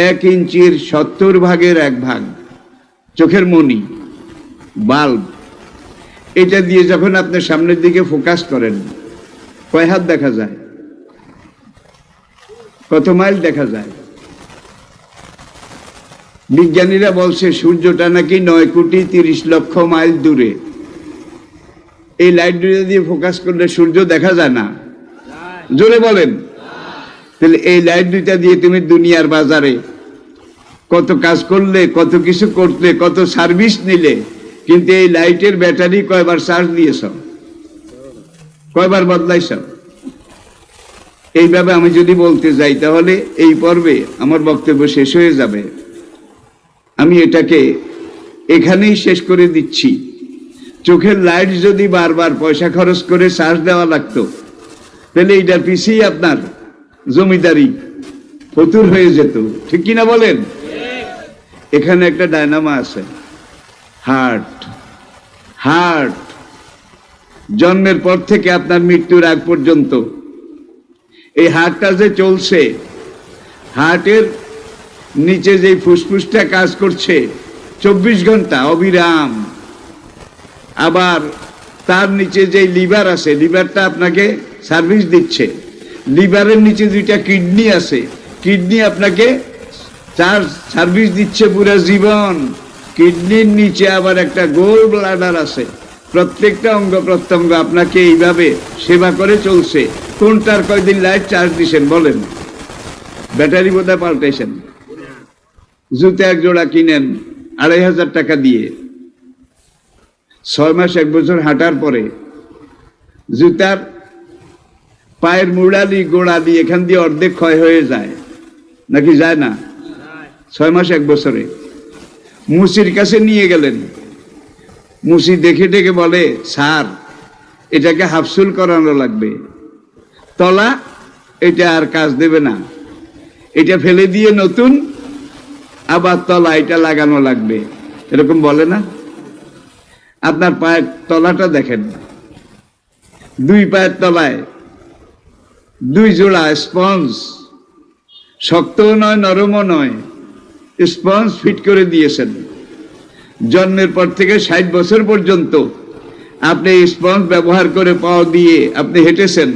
1 ইঞ্চির 70 ভাগের 1 ভাগ, চোখের মণি বাল্ব। এটা দিয়ে যখন আপনি সামনের দিকে ফোকাস করেন, কয় হাত দেখা যায়, কত মাইল দেখা যায়? বিজ্ঞানীরা বলছে সূর্যটা নাকি 9,30,00,000 মাইল দূরে। এই লাইট দুটো দিয়ে ফোকাস করলে সূর্য দেখা যায় না? জোরে বলেন। তাহলে এই লাইট দুইটা দিয়ে তুমি দুনিয়ার বাজারে কত কাজ করলে, কত কিছু করলে, কত সার্ভিস নিলে, কিন্তু এই লাইটের ব্যাটারি কয়বার চার্জ দিয়েছ, কয়বার বদলাইছ? এইভাবে আমি যদি বলতে যাই তাহলে এই পর্বে আমার বক্তব্য শেষ হয়ে যাবে। আমি এটাকে এখানেই শেষ করে দিচ্ছি। চোখের লাইট যদি বারবার পয়সা খরচ করে চার্জ দেওয়া লাগতো, তাহলে এইটার পিছিয়ে আপনার জমিদারি ফতুর হয়ে যেত, ঠিক কিনা বলেন? এখানে একটা ডায়নামা আছে, হার্ট। হার্ট জন্মের পর থেকে আপনার মৃত্যুর আগ পর্যন্ত এই হার্টটা যে চলছে, হার্টের নিচে যে ফুসফুসটা কাজ করছে 24 ঘন্টা অবিরাম। আবার তার নিচে যে লিভার আছে, লিভারটা আপনাকে সার্ভিস দিচ্ছে। লিভারের নিচে 2টা কিডনি আছে, কিডনি আপনাকে সার্ভিস দিচ্ছে পুরো জীবন। কিডনির নিচে আবার একটা গোল ব্লাডার আছে, প্রত্যেকটা অঙ্গ প্রত্যঙ্গ আপনাকে এইভাবে সেবা করে চলছে। কোনটার কয়দিন লাইট চার্জ দিচ্ছেন বলেন? ব্যাটারি বোধহয় পাল্টাইছেন। জুতো 1 জোড়া কিনেন 2,500 টাকা দিয়ে, 6 মাস 1 বছর হাঁটার পরে জুতার পায়ের মুড়ালি গোড়ালি এখান দিয়ে অর্ধেক ক্ষয় হয়ে যায়, নাকি যায় না? 6 মাস 1 বছরে। মুসির কাছে নিয়ে গেলেন, মুসি দেখে দেখে বলে, স্যার এটাকে হাফসুল করানো লাগবে, তলা এটা আর কাজ দেবে না, এটা ফেলে দিয়ে নতুন আবার তলা এটা লাগানো লাগবে, এরকম বলে না? আপনার পায়ের তলাটা দেখেন, 2 পায়ের তলায় 2 জোড়া স্পঞ্জ, শক্তও নয় নরমও নয়, স্পঞ্জ ফিট করে দিয়েছেন। জন্মের পর থেকে 60 বছর পর্যন্ত আপনি স্পঞ্জ ব্যবহার করে পাও দিয়ে আপনি হেঁটেছেন,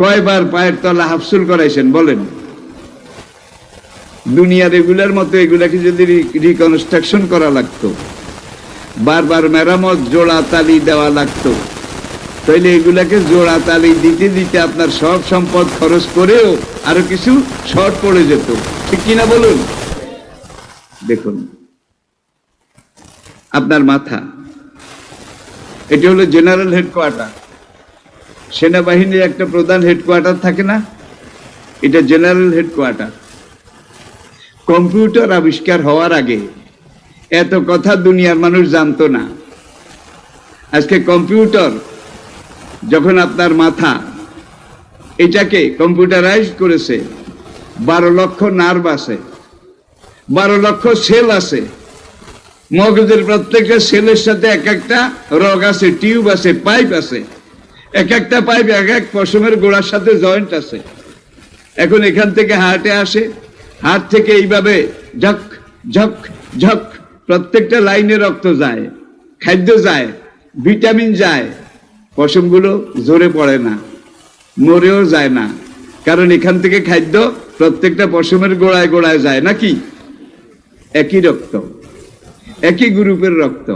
কয়বার পায়ের তলা হাফসুল করাইছেন বলেন? দুনিয়ার এগুলার মতো এগুলাকে যদি রিকনস্ট্রাকশন করা লাগতো, বারবার মেরামত জোড়া তালি দেওয়া লাগতো, তাইলে এগুলাকে জোড়া তালি দিতে দিতে আপনার সব সম্পদ খরচ করেও আরো কিছু শর্ট পড়ে যেত, ঠিক কিনা বলুন? দেখুন আপনার মাথা, এটি হলো জেনারেল হেডকোয়ার্টার। সেনাবাহিনীর একটা প্রধান হেডকোয়ার্টার থাকে না, এটা জেনারেল হেডকোয়ার্টার। কম্পিউটার আবিষ্কার হওয়ার আগে এত কথা দুনিয়ার মানুষ জানতো না। আজকে কম্পিউটার যখন আপনার মাথা এটাকে কম্পিউটারাইজ করেছে, 12 লক্ষ নার্ভ আছে, 12 লক্ষ সেল আছে, মগজের প্রত্যেকটা সেলের সাথে এক একটা রগ আছে, টিউব আছে, পাইপ আছে, এক একটা পাইপ এক এক পশমের গোড়ার সাথে জয়েন্ট আছে। এখন এখান থেকে হার্টে আসে, হার্ট থেকে এইভাবে ঝক ঝক ঝক প্রত্যেকটা লাইনে রক্ত যায়, খাদ্য যায়, ভিটামিন যায়, পশমগুলো জোরে পড়ে না, মরেও যায় না, কারণ এখান থেকে খাদ্য প্রত্যেকটা পশমের গোড়ায় গোড়ায় যায়, নাকি? একই রক্ত, একই গ্রুপের রক্ত,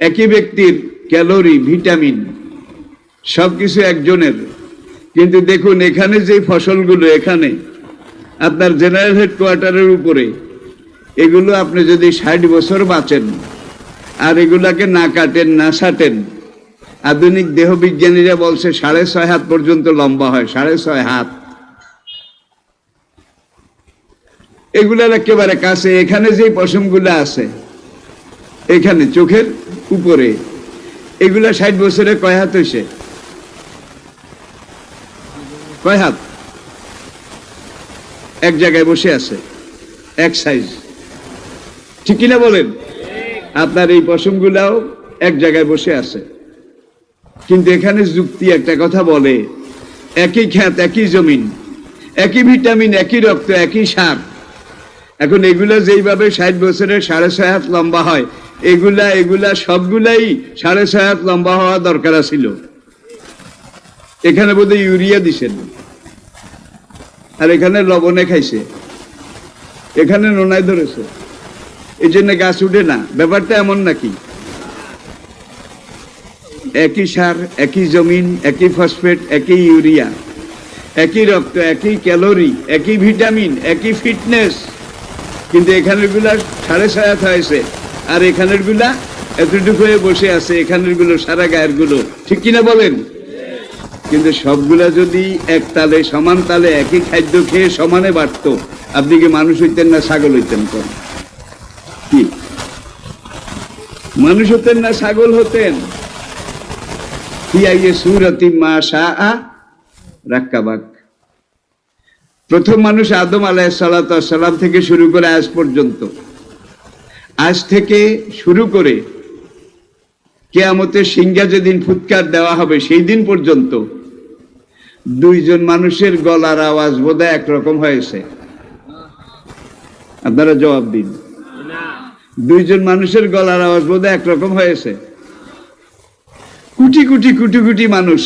একই ব্যক্তির ক্যালোরি, ভিটামিন সবকিছু একজনের। কিন্তু দেখুন এখানে যে ফসলগুলো, এখানে আপনার জেনারেল হেডকোয়ার্টারের উপরে, এগুলো আপনি যদি 60 বছর বাঁচেন আর এগুলাকে না কাটেন না ছাটেন, আধুনিক দেহ বিজ্ঞানীরা বলছে 6.5 হাত পর্যন্ত লম্বা হয়, 6.5 হাত। এগুলার একেবারে কাছে এখানে যে পশমগুলো আছে এখানে চোখের উপরে, এগুলা 60 বছরে কয় হাত হয়েছে? কয় হাত? এক জায়গায় বসে আছে, এক সাইজ। ঠিক কিনা বলেন? আপনার এই পশমগুলাও এক জায়গায় বসে আছে, কিন্তু এখানে যুক্তি একটা কথা বলে, একই ক্ষেত, একই জমিন, একই ভিটামিন, একই রক্ত, একই সার। এখন এগুলা যেইভাবে 60 বছরের 6.5 হাত লম্বা হয়, এগুলা সবগুলাই 6.5 হাত লম্বা হওয়া দরকার ছিল। এখানে বোধহয় ইউরিয়া দিছেন, আর এখানে লবণে খাইছে, এখানে নোনায় ধরেছে, এই জন্য গাছ উঠে না। ব্যাপারটা এমন নাকি? একই সার, একই জমিন, একই ফসফেট, একই ইউরিয়া, একই রক্ত, একই ক্যালোরি, একই ভিটামিন, একই ফিটনেস, কিন্তু এখানের গুলা 6.5 হাত হয়েছে, আর এখানের গুলা এতটুকু হয়ে বসে আছে, এখানের গুলো সারা গায়ের গুলো। ঠিক কিনা বলেন? কিন্তু সবগুলা যদি এক তালে, সমান তালে, একই খাদ্য খেয়ে সমানে বাড়তো, আপনি কি মানুষ হইতেন না ছাগল হইতেন? কোন কি মানুষ হতেন না ছাগল হতেন? প্রথম মানুষ আদম আলাইহিসসালাম থেকে শুরু করে আজ পর্যন্ত, আজ থেকে শুরু করে কিয়ামতের সিংহা যেদিন ফুৎকার দেওয়া হবে সেই দিন পর্যন্ত দুইজন মানুষের গলার আওয়াজ বোধহয় একরকম হয়েছে। আপনারা জবাব দিন। দুইজন মানুষের গলার আওয়াজ বোধহয় একরকম হয়েছে। কোটি কোটি কোটি কোটি মানুষ,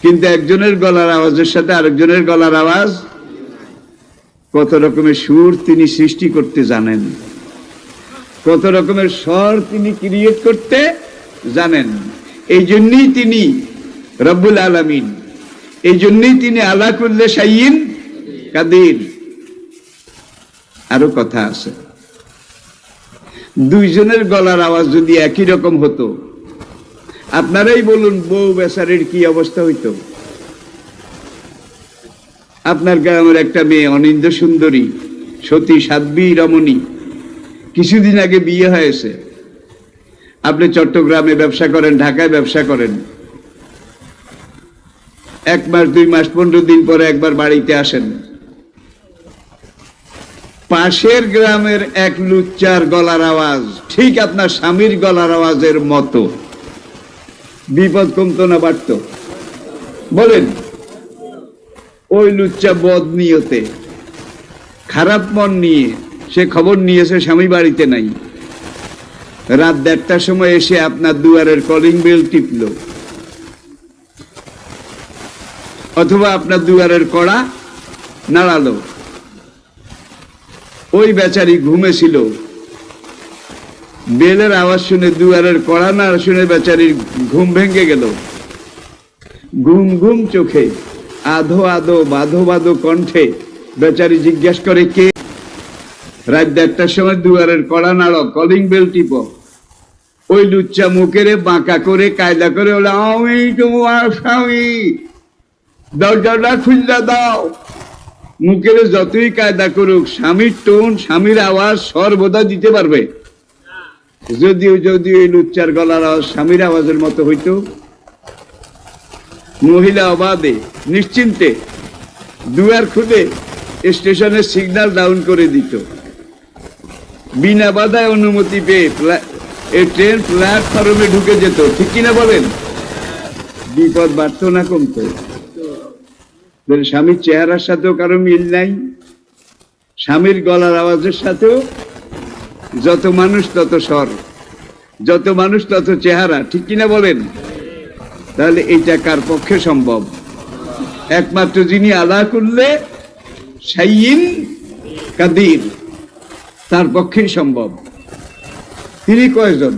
কিন্তু একজনের গলার আওয়াজের সাথে আরেকজনের গলার আওয়াজ, কত রকমের সুর তিনি সৃষ্টি করতে জানেন, কত রকমের স্বর তিনি ক্রিয়েট করতে জানেন। এই জন্যই তিনি রব্বুল আলামিন, এই জন্যই তিনি আলা কুল্লি শাইইন কাদির। আরো কথা আছে, দুইজনের গলার আওয়াজ যদি একই রকম হতো, আপনারাই বলুন বউ বেচারির কি অবস্থা হইতো? আপনার গ্রামের একটা মেয়ে, অনিন্দ সুন্দরী, সতী সাধ্বী রমণী, কিছুদিন আগে বিয়ে হয়েছে। আপনি চট্টগ্রামে ব্যবসা করেন, ঢাকায় ব্যবসা করেন, 1 মাস 2 মাস 15 দিন পরে একবার বাড়িতে আসেন, পাশের গ্রামের এক লুচ্চার গলার আওয়াজ ঠিক আপনার স্বামীর গলার আওয়াজের মতো, বিপদ কমতো না বাড়তো? বলেন। ওই লুচ্চা বদ নিয়তে, খারাপ মন নিয়ে সে খবর নিয়েছে স্বামী বাড়িতে নাই, রাত 1:30টার সময় এসে আপনার দুয়ারের কলিং বেল টিপল, অথবা আপনার দুয়ারের কড়া নাড়ালো। ওই বেচারি ঘুমেছিল, বেলের আওয়াজ শুনে, দুয়ারের কড়া না শুনে বেচারির ঘুম ভেঙে গেল। ঘুম ঘুম চোখে, আধো আধো বাধো বাধো কণ্ঠে বেচারি জিজ্ঞাসা করে, কে? রাত 1:30টার সময় দুয়ারের কড়া নাড়ো, কলিং বেল টিপ। ওই লুচ্চা মুখেরে বাঁকা করে কায়দা করে বলে, আমি তোমার স্বামী, দরজাটা খুললা দাও। মুখের যতই কায়দা করুক, স্বামীর টোন, স্বামীর আওয়াজ সর্বদা দিতে পারবে। যদিও এই লুচ্চার গলার আওয়াজ স্বামীর আওয়াজের মতো হইতো, মহিলা অবাধে নিশ্চিন্তে দুয়ার খুলে স্টেশনের সিগন্যাল ডাউন করে দিত, বিনা বাধায় অনুমতি পেয়ে এই ট্রেন প্ল্যাটফর্মে ঢুকে যেত। ঠিক কিনা বলেন? বিপদ বাড়তো না কমতো? স্বামীর চেহারার সাথেও কারো মিল নাই, স্বামীর গলার আওয়াজের সাথেও। যত মানুষ তত স্বর, যত মানুষ তত চেহারা। ঠিক কিনা বলেন? তাহলে এইটা কার পক্ষে সম্ভব? একমাত্র যিনি আলা কুল্লি শাইইন কাদির, তার পক্ষেই সম্ভব। তিনি কয়জন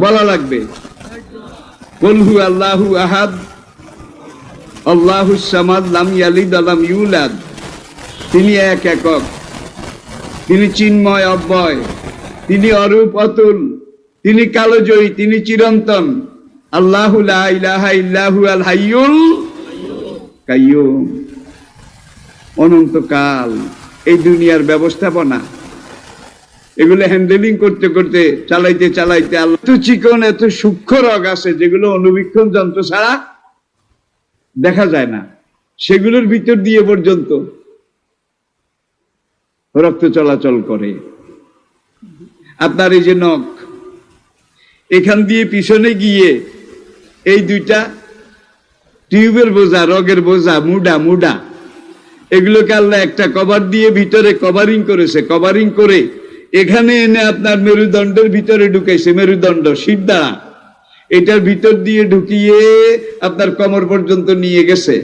বলা লাগবে? কুল হু আল্লাহু আহাদ আল্লাহুস সামাদ লাম ইয়ালিদ ওয়া লাম ইউলাদ। তিনি এক একক, তিনি চিন্ময় অব্যয়, তিনি অরূপ অতুল, তিনি কালজয়ী, তিনি চিরন্তন। আল্লাহু লা ইলাহা ইল্লা হুয়াল হাইয়ুল কাইয়ুম। অনন্তকাল এই দুনিয়ার ব্যবস্থাপনা, এগুলো হ্যান্ডেলিং করতে করতে, চালাইতে চালাইতে, আল্লাহ এত চিকন, এত সূক্ষ্ম রগ আছে যেগুলো অনুবীক্ষণ যন্ত্র ছাড়া দেখা যায় না, সেগুলোর ভিতর দিয়ে পর্যন্ত রক্ত চলাচল করে। আপনার এই যে নখ, এখান দিয়ে পিছনে গিয়ে এই দুইটা টিউবের বোঝা, রগের বোঝা, মুডা এগুলোকে আল্লাহ একটা কভার দিয়ে ভিতরে কভারিং করেছে। কভারিং করে এখানে এনে আপনার মেরুদণ্ডের ভিতরে ঢুকাইছে। মেরুদণ্ড শির দ্বারা এটার ভিতর দিয়ে ঢুকিয়ে আপনার কোমর পর্যন্ত নিয়ে গেছে।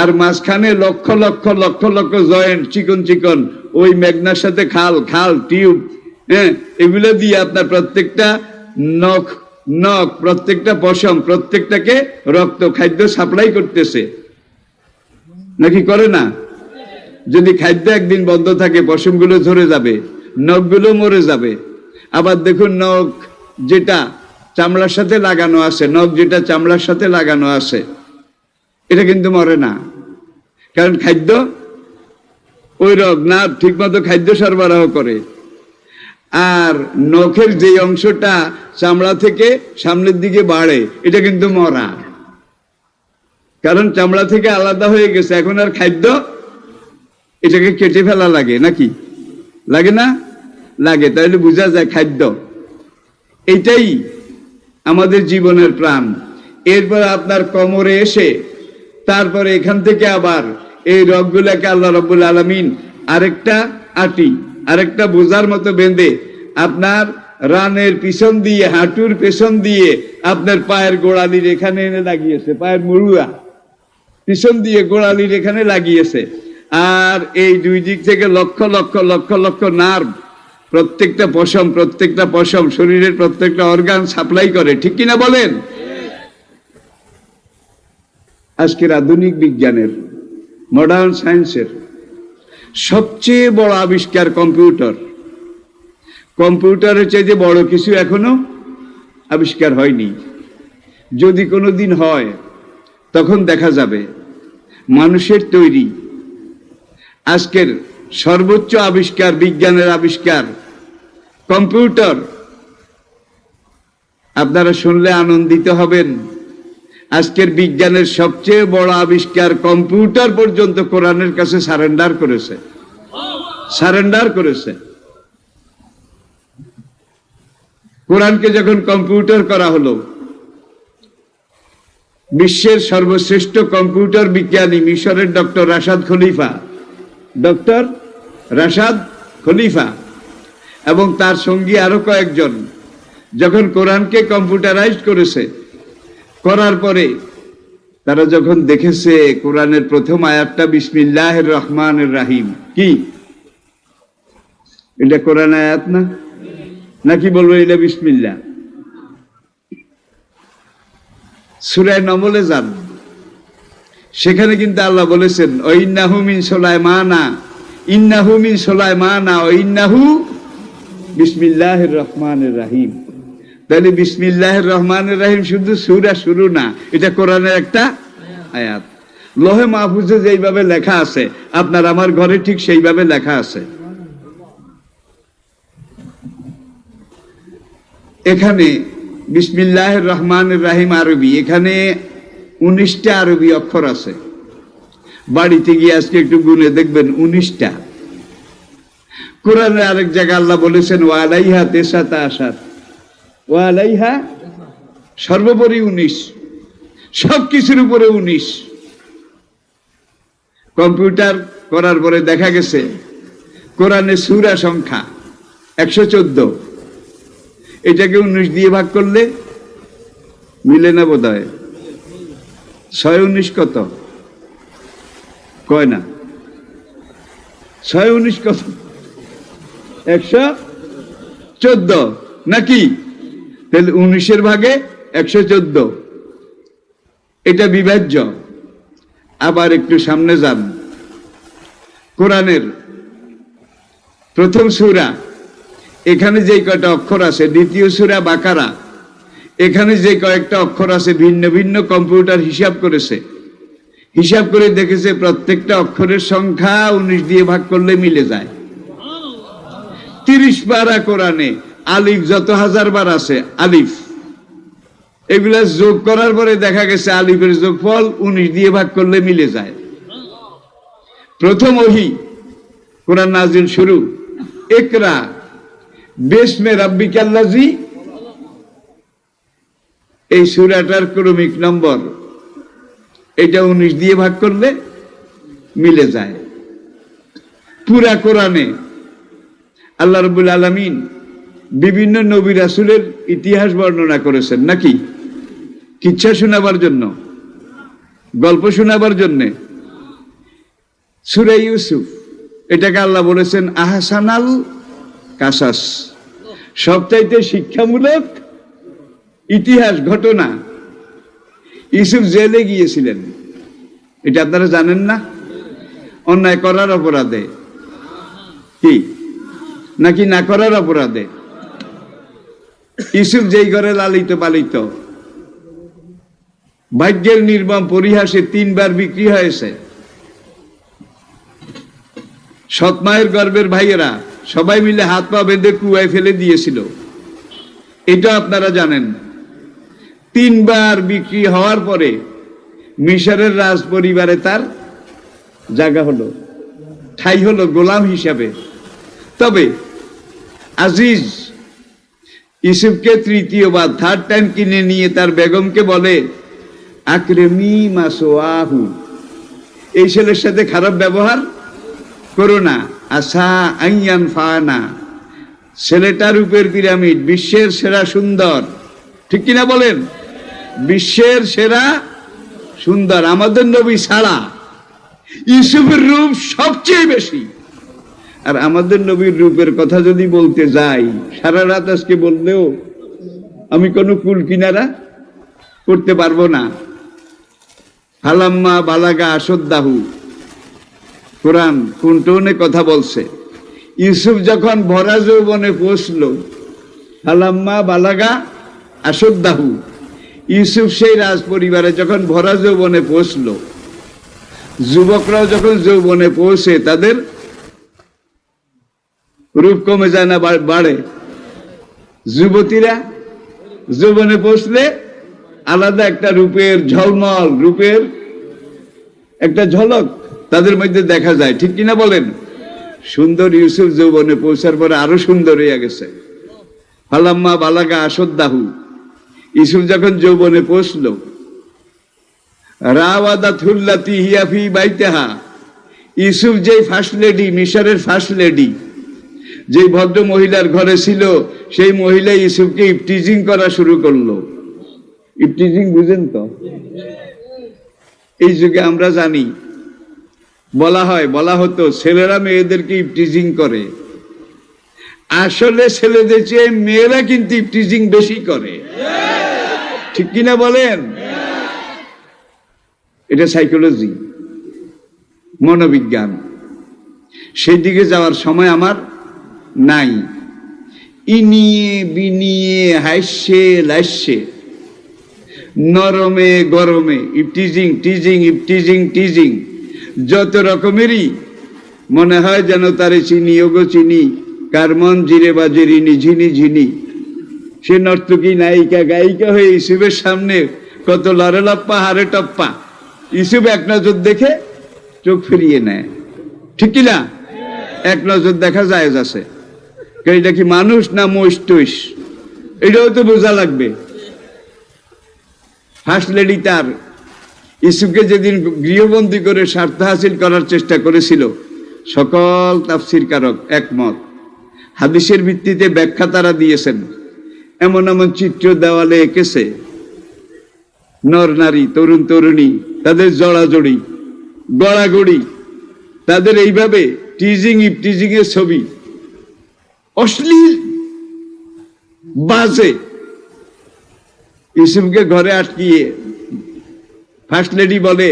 আর মাঝখানে লক্ষ লক্ষ লক্ষ লক্ষ জয়েন্ট, চিকন চিকন, ওই মেঘনার সাথে খাল টিউব, হ্যাঁ, এগুলো দিয়ে আপনার প্রত্যেকটা নখ, প্রত্যেকটা পশম, প্রত্যেকটাকে রক্ত, খাদ্য সাপ্লাই করতেছে। নাকি করে না? যদি খাদ্য একদিন বন্ধ থাকে, পশমগুলো ঝরে যাবে, নখগুলো মরে যাবে। আবার দেখুন, নখ যেটা চামড়ার সাথে লাগানো আছে, এটা কিন্তু মরে না, কারণ খাদ্য, ওই রগ না ঠিক মতো খাদ্য সরবরাহ করে। আর নখের যে অংশটা চামড়া থেকে সামনের দিকে বাড়ে, এটা কিন্তু মরা, কারণ চামড়া থেকে আলাদা হয়ে গেছে। এখন আর খাদ্য, এটাকে কেটে ফেলা লাগে, নাকি লাগে না? লাগে। তাহলে বোঝা যায় খাদ্য এইটাই আমাদের জীবনের প্রাণ। এরপর আপনার কোমরে এসে তারপরে এখান থেকে আবার এই রগগুলাকে আল্লাহ রাব্বুল আলামিন আরেকটা আটি, আরেকটা বোঝার মতো বেঁধে আপনার রানের পিছন দিয়ে, হাঁটুর পেছন দিয়ে আপনার পায়ের গোড়ালির এখানে এনে লাগিয়েছে। পায়ের মুড়ুয়া পিছন দিয়ে গোড়ালির এখানে লাগিয়েছে। আর এই দুই দিক থেকে লক্ষ লক্ষ লক্ষ লক্ষ নার্ভ প্রত্যেকটা পশম শরীরের প্রত্যেকটা অর্গান সাপ্লাই করে। ঠিক কিনা বলেন? আজকের আধুনিক বিজ্ঞানের, মডার্ন সায়েন্সের সবচেয়ে বড় আবিষ্কার কম্পিউটার। কম্পিউটারের চাইতে বড় কিছু এখনো আবিষ্কার হয়নি। যদি কোনোদিন হয়, তখন দেখা যাবে মানুষের তৈরি আজকের সর্বোচ্চ আবিষ্কার, বিজ্ঞানের আবিষ্কার কম্পিউটার। আপনারা শুনলে আনন্দিত হবেন। আজকের বিজ্ঞানের সবচেয়ে বড় আবিষ্কার কম্পিউটার পর্যন্ত কোরআনের কাছে সারেন্ডার করেছে। কোরআনকে যখন কম্পিউটার করা হলো, বিশ্বের সর্বশ্রেষ্ঠ কম্পিউটার বিজ্ঞানী মিশরের ডক্টর রাশাদ খলিফা এবং তার সঙ্গী আরো কয়েকজন যখন কোরআনকে কম্পিউটারাইজ করার পরে তারা যখন দেখেছে কোরআনের প্রথম আয়াতটা বিসমিল্লাহির রহমানির রহিম, কি এটা কোরআন আয়াত না? নাকি বলবো এটা বিসমিল্লাহ? সূরা নমলে যান, সেখানে কিন্তু আল্লাহ বলেছেন ইন্নাহু মিন সুলাইমানা ওয়া ইন্নাহু বিসমিল্লাহির রহমানির রহিম। তাহলে বিসমিল্লাহির রহমানির রহিম শুধু সূরা শুরু না, এটা কোরআনের একটা আয়াত। লোহে মাহফুজে যেইভাবে লেখা আছে, আপনার আমার ঘরে ঠিক সেইভাবে লেখা আছে। এখানে বিসমিল্লাহির রহমানির রহিম আরবি, এখানে 19টা আরবি অক্ষর আছে। বাড়িতে গিয়ে আজকে একটু গুনে দেখবেন 19টা। কোরআনের আরেক জায়গায় আল্লাহ বলেছেন ওয়া আলাইহা তেসাতা আশার, ওয়া আলাইহা সর্বোপরি 19, সবকিছুর উপরে 19। কম্পিউটার করার পরে দেখা গেছে কোরআনের সূরা সংখ্যা 114, এটাকে 19 দিয়ে ভাগ করলে মিলে না বোধ হয়। 6 19 কত কয় না? 6 19 কত? 114 নাকি? তাহলে 19-এর ভাগে 114, এটা বিভাজ্য। আবার একটু সামনে যান, কোরআনের প্রথম সূরা, এখানে যে কয়টা অক্ষর আছে, দ্বিতীয় সূরা বাকারা, এখানে যে কয়েকটা অক্ষর আছে, ভিন্ন ভিন্ন কম্পিউটার হিসাব করে দেখেছে প্রত্যেকটা অক্ষরের সংখ্যা 19 দিয়ে ভাগ করলে মিলে যায়। 30 পারা কোরআনে আলিফ যত হাজার বার আছে, আলিফ এগুলা যোগ করার পরে দেখা গেছে আলিফের যোগফল 19 দিয়ে ভাগ করলে মিলে যায়। প্রথম ওহী কোরআন নাজিল শুরু, ইকরা বিসমে রাব্বিকাল্লাযী, এই সূরাটার ক্রমিক নম্বর এটা 19 দিয়ে ভাগ করলে মিলে যায়। পুরা কোরআনে আল্লাহ রাব্বুল আলামিন বিভিন্ন নবী রাসূলের ইতিহাস বর্ণনা করেছেন নাকি? কিচ্ছা শোনাবার জন্য, গল্প শোনাবার জন্য। সূরা ইউসুফ, এটাকে আল্লাহ বলেছেন আহসানাল কাসাস, সবচাইতে শিক্ষামূলক ইতিহাস ঘটনা। ইউসুফ জেলে গিয়েছিলেন, এটা আপনারা জানেন না? অন্যায় করার অপরাধে কি নাকি না করার অপরাধে? ইউসুফ যেই ঘরে লালিত পালিত, ভাগ্যের নির্মম পরিহাসে 3 বার বিক্রি হয়েছে। সৎ মায়ের গর্ভের ভাইয়েরা সবাই মিলে হাত পা বেঁধে কুয়ায় ফেলে দিয়েছিল, এটা আপনারা জানেন। 3 বার বিক্রি হওয়ার পরে মিশরের রাজ পরিবারে তার জায়গা হলো, ঠাই হলো গোলাম হিসাবে। তবে আজিজ ইউসুফকে তৃতীয়বার, 3rd টাইম কিনে নিয়ে তার বেগমকে বলে আকরেমি মাসওয়াহু, এই ছেলের সাথে খারাপ ব্যবহার করো না, আসা আইয়ান ফানা, ছেলেটার রূপের পিরামিড, বিশ্বের সেরা সুন্দর, ঠিক কিনা বলেন? বিশ্বের সেরা সুন্দর, আমাদের নবী ছাড়া ইউসুফের রূপ সবচেয়ে বেশি। আর আমাদের নবীর রূপের কথা যদি বলতে যাই, সারা রাত আজকে বললেও আমি কোনো কুল কিনারা করতে পারবো না। হালাম্মা বালাগা আসদ্দাহু, কোরআন কোন টোনে কথা বলছে। ইউসুফ যখন ভরা যৌবনে পৌঁছল, হালাম্মা বালাগা আসদ্দাহু, ইউসুফ সেই রাজ পরিবারে যখন ভরা যৌবনে পৌঁছল, যুবকরাও যখন যৌবনে পৌঁছে তাদের রূপ কমে যায় না বাড়ে? যুবতীরা যৌবনে পৌঁছলে আলাদা একটা রূপের ঝলমল, রূপের একটা ঝলক তাদের মধ্যে দেখা যায়, ঠিক কিনা বলেন? সুন্দর ইউসুফ যৌবনে পৌঁছার পরে আরো সুন্দর হয়ে গেছে। ফালাম্মা বালাগা আসদ্দাহু, ইউসুফ যখন যৌবনে পৌঁছল, রাওয়াদাতুল্লাতি হিয়া ফি বাইতিহা, ইউসুফ যেই ফার্স্ট লেডি, মিশরের ফার্স্ট লেডি, যেই ভদ্র মহিলার ঘরে ছিল, সেই মহিলা ইউসুফকে ইফটিজিং করা শুরু করলো। ইফটিজিং বুঝেন তো? এই যুগে আমরা জানি, বলা হতো ছেলেরা মেয়েদেরকে ইফটিজিং করে। আসলে ছেলেদের চেয়ে মেয়েরা কিন্তু ইফটিজিং বেশি করে, ঠিক কিনা বলেন? এটা সাইকোলজি, মনোবিজ্ঞান। সেই দিকে যাওয়ার সময় আমার নাই। ইনিয়ে বিনিয়ে হাস্যে লাস্যে, নরমে গরমে ইফটিজিং টিজিং, ইফটিজিং টিজিং, যত রকমেরই মনে হয় যেন তারে চিনি, ওগো চিনি, কার মন জিরে বাজে রিনি ঝিনি ঝিনি। সে নর্তকী নায়িকা গায়িকা হয়ে ইউসুফের সামনে কত লড়ে লপ্পা হারে টপ্পা। ইউসুফ এক নজর দেখে চোখ ফিরিয়ে নেয়, ঠিক কিনা? এক নজর দেখা যায় আছে, এটা কি মানুষ না মস্তুস, এটাও তো বোঝা লাগবে। ফার্স্ট লেডি তার ইউসুফকে যেদিন গৃহবন্দী করে স্বার্থ হাসিল করার চেষ্টা করেছিল, সকল তাফসীরকারক একমত। হাদিসের ভিত্তিতে ব্যাখ্যা তারা দিয়েছেন। এমন এমন চিত্র দেওয়ালে এঁকেছে, নর নারী, তরুণ তরুণী, তাদের জড়াজড়ি গড়াগড়ি, তাদের এইভাবে টিজিং ইফটিজিং এর ছবি, অশ্লীল বাজে। ইউসুফকে ঘরে আটকিয়ে ফার্স্ট লেডি বলে,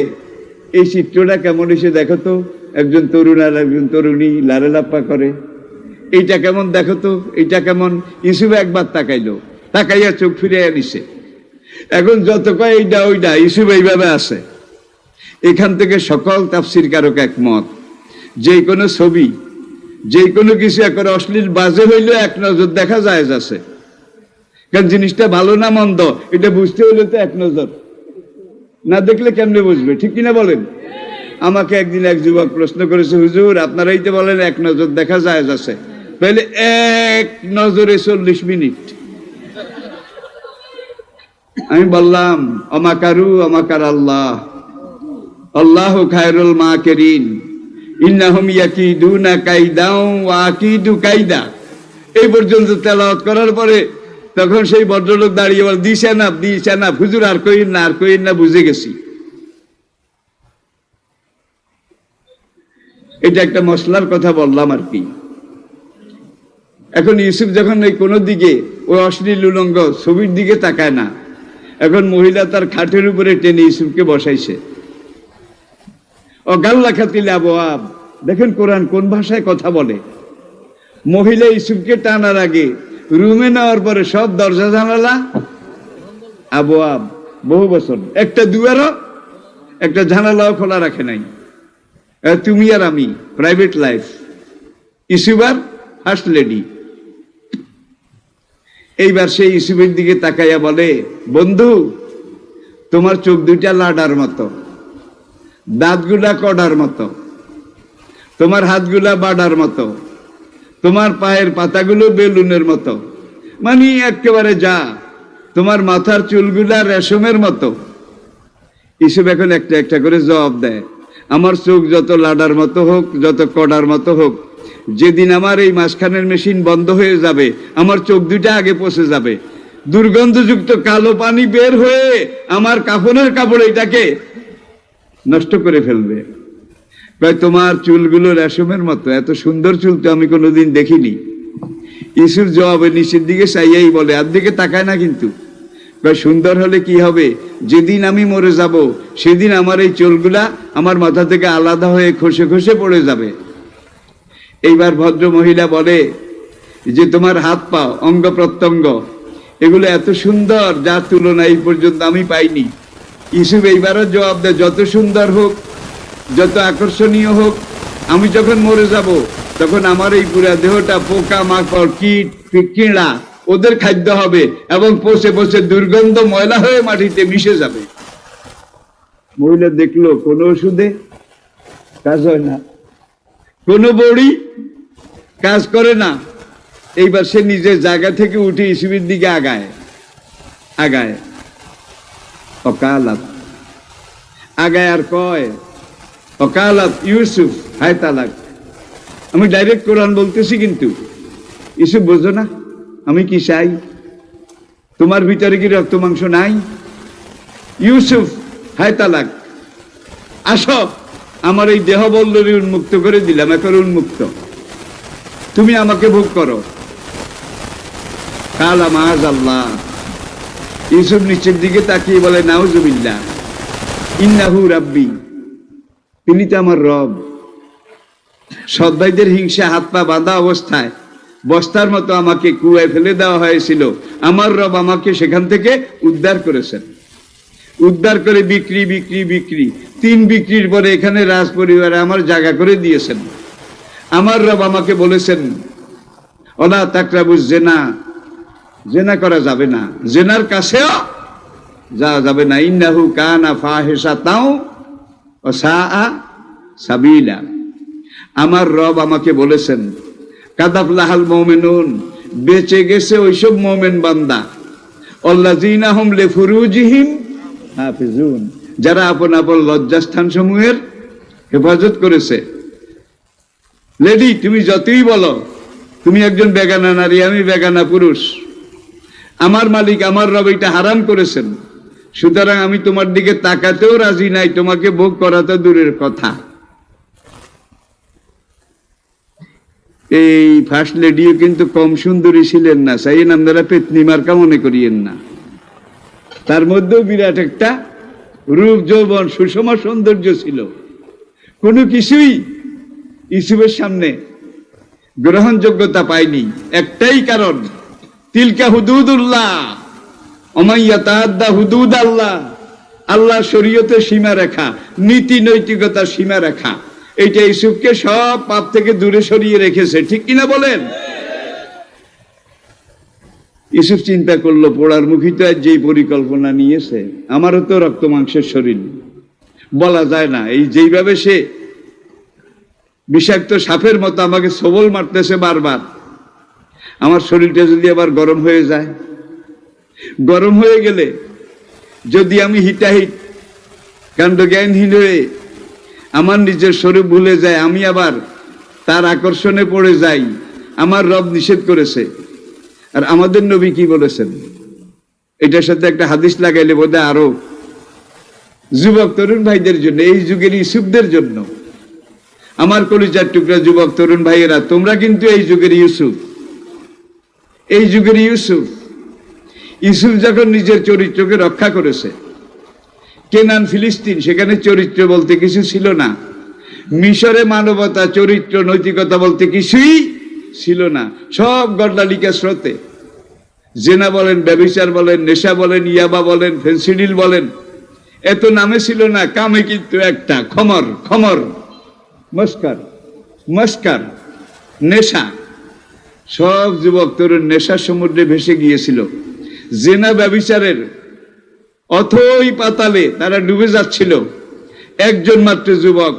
এই চিত্রটা কেমন এসে দেখো তো, একজন তরুণ আর একজন তরুণী লারেলাপ্পা করে, এইটা কেমন দেখো তো, এইটা কেমন। ইউসুফ একবার তাকাইলো, তাকাইয়া চোখ ফিরে নিছে। এখন যত কয় এইটা ওইটা, ইউসুফ এইভাবে আছে। এখান থেকে সকল তাফসীরকারক একমত, যে কোনো ছবি, যে কোনো কিছু একবার অশ্লীল বাজে হইলে এক নজর দেখা যায় আছে। কারণ জিনিসটা ভালো না মন্দ এটা বুঝতে হলে তো এক নজর, না দেখলে কেমনে বুঝবে, ঠিক কিনা বলেন? আমাকে একদিন এক যুবক প্রশ্ন করেছে, হুজুর আপনারাই তো বলেন এক নজর দেখা যায় আছে, তাহলে এক নজরে 40 মিনিট। আমি বললাম অমাকারু অমাকার আল্লাহ, আল্লাহু খায়রুল মাকিরিন, ইন্নাহুম ইয়াকিদুনা কাইদাও ওয়া আকিদু কাইদা। এই পর্যন্ত তেলাওয়াত করার পরে তখন সেই ভদ্রলোক দাঁড়িয়ে বল, দিছেন না হুজুর, আর কইন না, বুঝে গেছি। এটা একটা মশলার কথা বললাম আর কি। এখন ইউসুফ যখন ওই কোনো দিকে ওই অশ্লীল উলঙ্গ ছবির দিকে তাকায় না, এখন মহিলা তার খাটের উপরে টেনে ইউসুফকে বসাইছে। অগাল্লা খাতিল আবওয়াব, দেখেন কোরআন কোন ভাষায় কথা বলে। মহিলা ইউসুফকে টানার আগে রুমে নেওয়ার পরে সব দরজা জানালা আবওয়াব, বহু বছর একটা দুয়ারও একটা জানালাও খোলা রাখে নাই। তুমি আর আমি, প্রাইভেট লাইফ, ইউসুফ আর ফার্স্ট লেডি। এইবার সেই ইউসুফের দিকে তাকাইয়া বলে, বন্ধু, তোমার চোখ দুইটা লাডার মতো, দাঁতগুলা কডার মতো, তোমার হাতগুলা বাডার মতো, তোমার পায়ের পাতাগুলো বেলুনের মতো, মানে একেবারে যা, তোমার মাথার চুলগুলা রেশমের মতো। ইউসুফ এখন একটা একটা করে জবাব দেয়, আমার চোখ যত লাডার মতো হোক, যত কডার মতো হোক, যেদিন আমার এই মাঝখানের মেশিন বন্ধ হয়ে যাবে, আমার চোখ দুইটা আগে পচে যাবে, দুর্গন্ধযুক্ত কালো পানি বের হয়ে আমার কাফনের কাপড় এটাকে নষ্ট করে ফেলবে। তোমার চুলগুলো রেশমের মতো, এত সুন্দর চুল তো আমি কোনোদিন দেখিনি। ইউসুফ জবাবে নিচের দিকে চাইয়াই বলে, আর দিকে তাকায় না কিন্তু। সুন্দর হলে কি হবে, যেদিন আমি মরে যাব সেদিন আমার এই চুলগুলা আমার মাথা থেকে আলাদা হয়ে খসে খসে পড়ে যাবে। এইবার ভদ্র মহিলা বলে যে তোমার হাত পা অঙ্গ প্রত্যঙ্গ এগুলো এত সুন্দর, যার তুলনা এই পর্যন্ত আমি পাইনি। ইউসুফ এইবারও জবাব দেয়, যত সুন্দর হোক, যত আকর্ষণীয় হোক, আমি যখন মরে যাব তখন আমার এই পুরা দেহটা পোকা মাকড় কীট কীড়া ওদের খাদ্য হবে এবং পচে পচে দুর্গন্ধ ময়লা হয়ে মাটিতে মিশে যাবে। মহিলা দেখলো কোনো ওষুধে কাজ হয় না, কোনো বড়ি কাজ করে না। এইবার সে নিজের জায়গা থেকে উঠে ইউসুফের দিকে আগায় অকালাত আগায় আর কয়, অকালাত ইউসুফ হায় তালাক। আমি ডাইরেক্ট কোরআন বলতেছি, কিন্তু ইউসুফ বোঝো না আমি কি চাই? তোমার ভিতরে কি রক্ত মাংস নাই? ইউসুফ হায় তালাক, আসো, আমার এই দেহ বল্লরি উন্মুক্ত করে দিলাম, এখন উন্মুক্ত, তুমি আমাকে ভোগ করো। কালা মাজ আল্লাহ। ইউসুফ নিচের দিকে তাকিয়ে বলে, নাউজুবিল্লাহ, ইন্নাহু রাব্বি, তিনি তো আমার রব। সৎ ভাইদের হিংসা হাত পা বাঁধা অবস্থায় বস্তার মতো আমাকে কুয়ায় ফেলে দেওয়া হয়েছিল, আমার রব আমাকে সেখান থেকে উদ্ধার করেছেন। উদ্ধার করে বিক্রি 3 বিক্রির পরে এখানে রাজ পরিবারে আমার জায়গা করে দিয়েছেন। আমার রব আমাকে বলেছেন, ওলা তাকরাবুজ জেনা, জেনা করা যাবে না, জেনার কাছেও যাওয়া যাবে না, ইন্নাহু কানা ফাহিশাতাও ওয়া সাআ সাবিলা। আমার রব আমাকে বলেছেন, কাদাফলাহাল মুমিনুন, বেঁচে গেছে ওইসব মুমিন বান্দা, আল্লাযীনা হুম লিফুরুজিহিম হাফিজুন, যারা আপন আপন লজ্জাস্থান সমূহের হেফাজত করেছে। লেডি, তুমি যতই বলো তুমি একজন বেগানা নারী, আমি বেগানা পুরুষ, আমার মালিক আমার রব এটা হারাম করেছেন, সুতরাং আমি তোমার দিকে তাকাতেও রাজি নাই, তোমাকে ভোগ করা তো দূরের কথা। এই ফার্স্ট লেডিও কিন্তু কম সুন্দরী ছিলেন না, সাইয়েন আপনারা পেতনি মার্কা মনে করিয়েন না। তার মধ্যেও বিরাট একটা রূপ যৌবন সুষমা সৌন্দর্য ছিল। কোনো কিছুই ইউসুফের সামনে গ্রহণযোগ্যতা পায়নি, একটাই কারণ, তিলকা হুদুদুল্লাহ ওমান ইয়াতাআদ্দা হুদুদাল্লাহ, আল্লাহ শরীয়তের সীমারেখা, নীতি নৈতিকতার সীমারেখা, এইটা ইউসুফকে সব পাপ থেকে দূরে সরিয়ে রেখেছে, ঠিক কিনা বলেন? ইউসুফ চিন্তা করলো, পোড়ার মুখী তো আর যেই পরিকল্পনা নিয়েছে, আমারও তো রক্ত মাংসের শরীর, বলা যায় না, এই যেইভাবে সে বিষাক্ত সাপের মতো আমাকে সবল মারতেছে বারবার, আমার শরীরটা যদি আবার গরম হয়ে যায়, গরম হয়ে গেলে যদি আমি হিটাহিট কাণ্ডজ্ঞানহীন হয়ে আমার নিজের স্বরূপ ভুলে যায়, আমি আবার তার আকর্ষণে পড়ে যাই, আমার রব নিষেধ করেছে। আর আমাদের নবী কি বলেছেন, এটার সাথে একটা হাদিস লাগাইলে বোধহয় আরো যুবক তরুণ ভাইদের জন্য, এই যুগের ইউসুফদের জন্য, আমার কলিজার টুকরা যুবক তরুণ ভাইয়েরা, তোমরা কিন্তু এই যুগের ইউসুফ। এই যুগের ইউসুফ। ইউসুফ যখন নিজের চরিত্রকে রক্ষা করেছে, কেনান ফিলিস্তিন, সেখানে চরিত্র বলতে কিছু ছিল না। মিশরে মানবতা, চরিত্র, নৈতিকতা বলতে কিছুই ছিল না। সব গড্ডালিকা স্রোতে, জেনা বলেন, ব্যভিচার বলেন, নেশা বলেন, ইয়াবা বলেন, ফেন্সিডিল বলেন, এত নামে ছিল না। কামে কিন্তু একটা, খমর, খমর, মস্কার, মস্কার, নেশা। সব যুবক তরুণ নেশার সমুদ্রে ভেসে গিয়েছিল। জেনা ব্যভিচারের অথই পাতালে তারা ডুবে যাচ্ছিল। একজন মাত্র যুবক,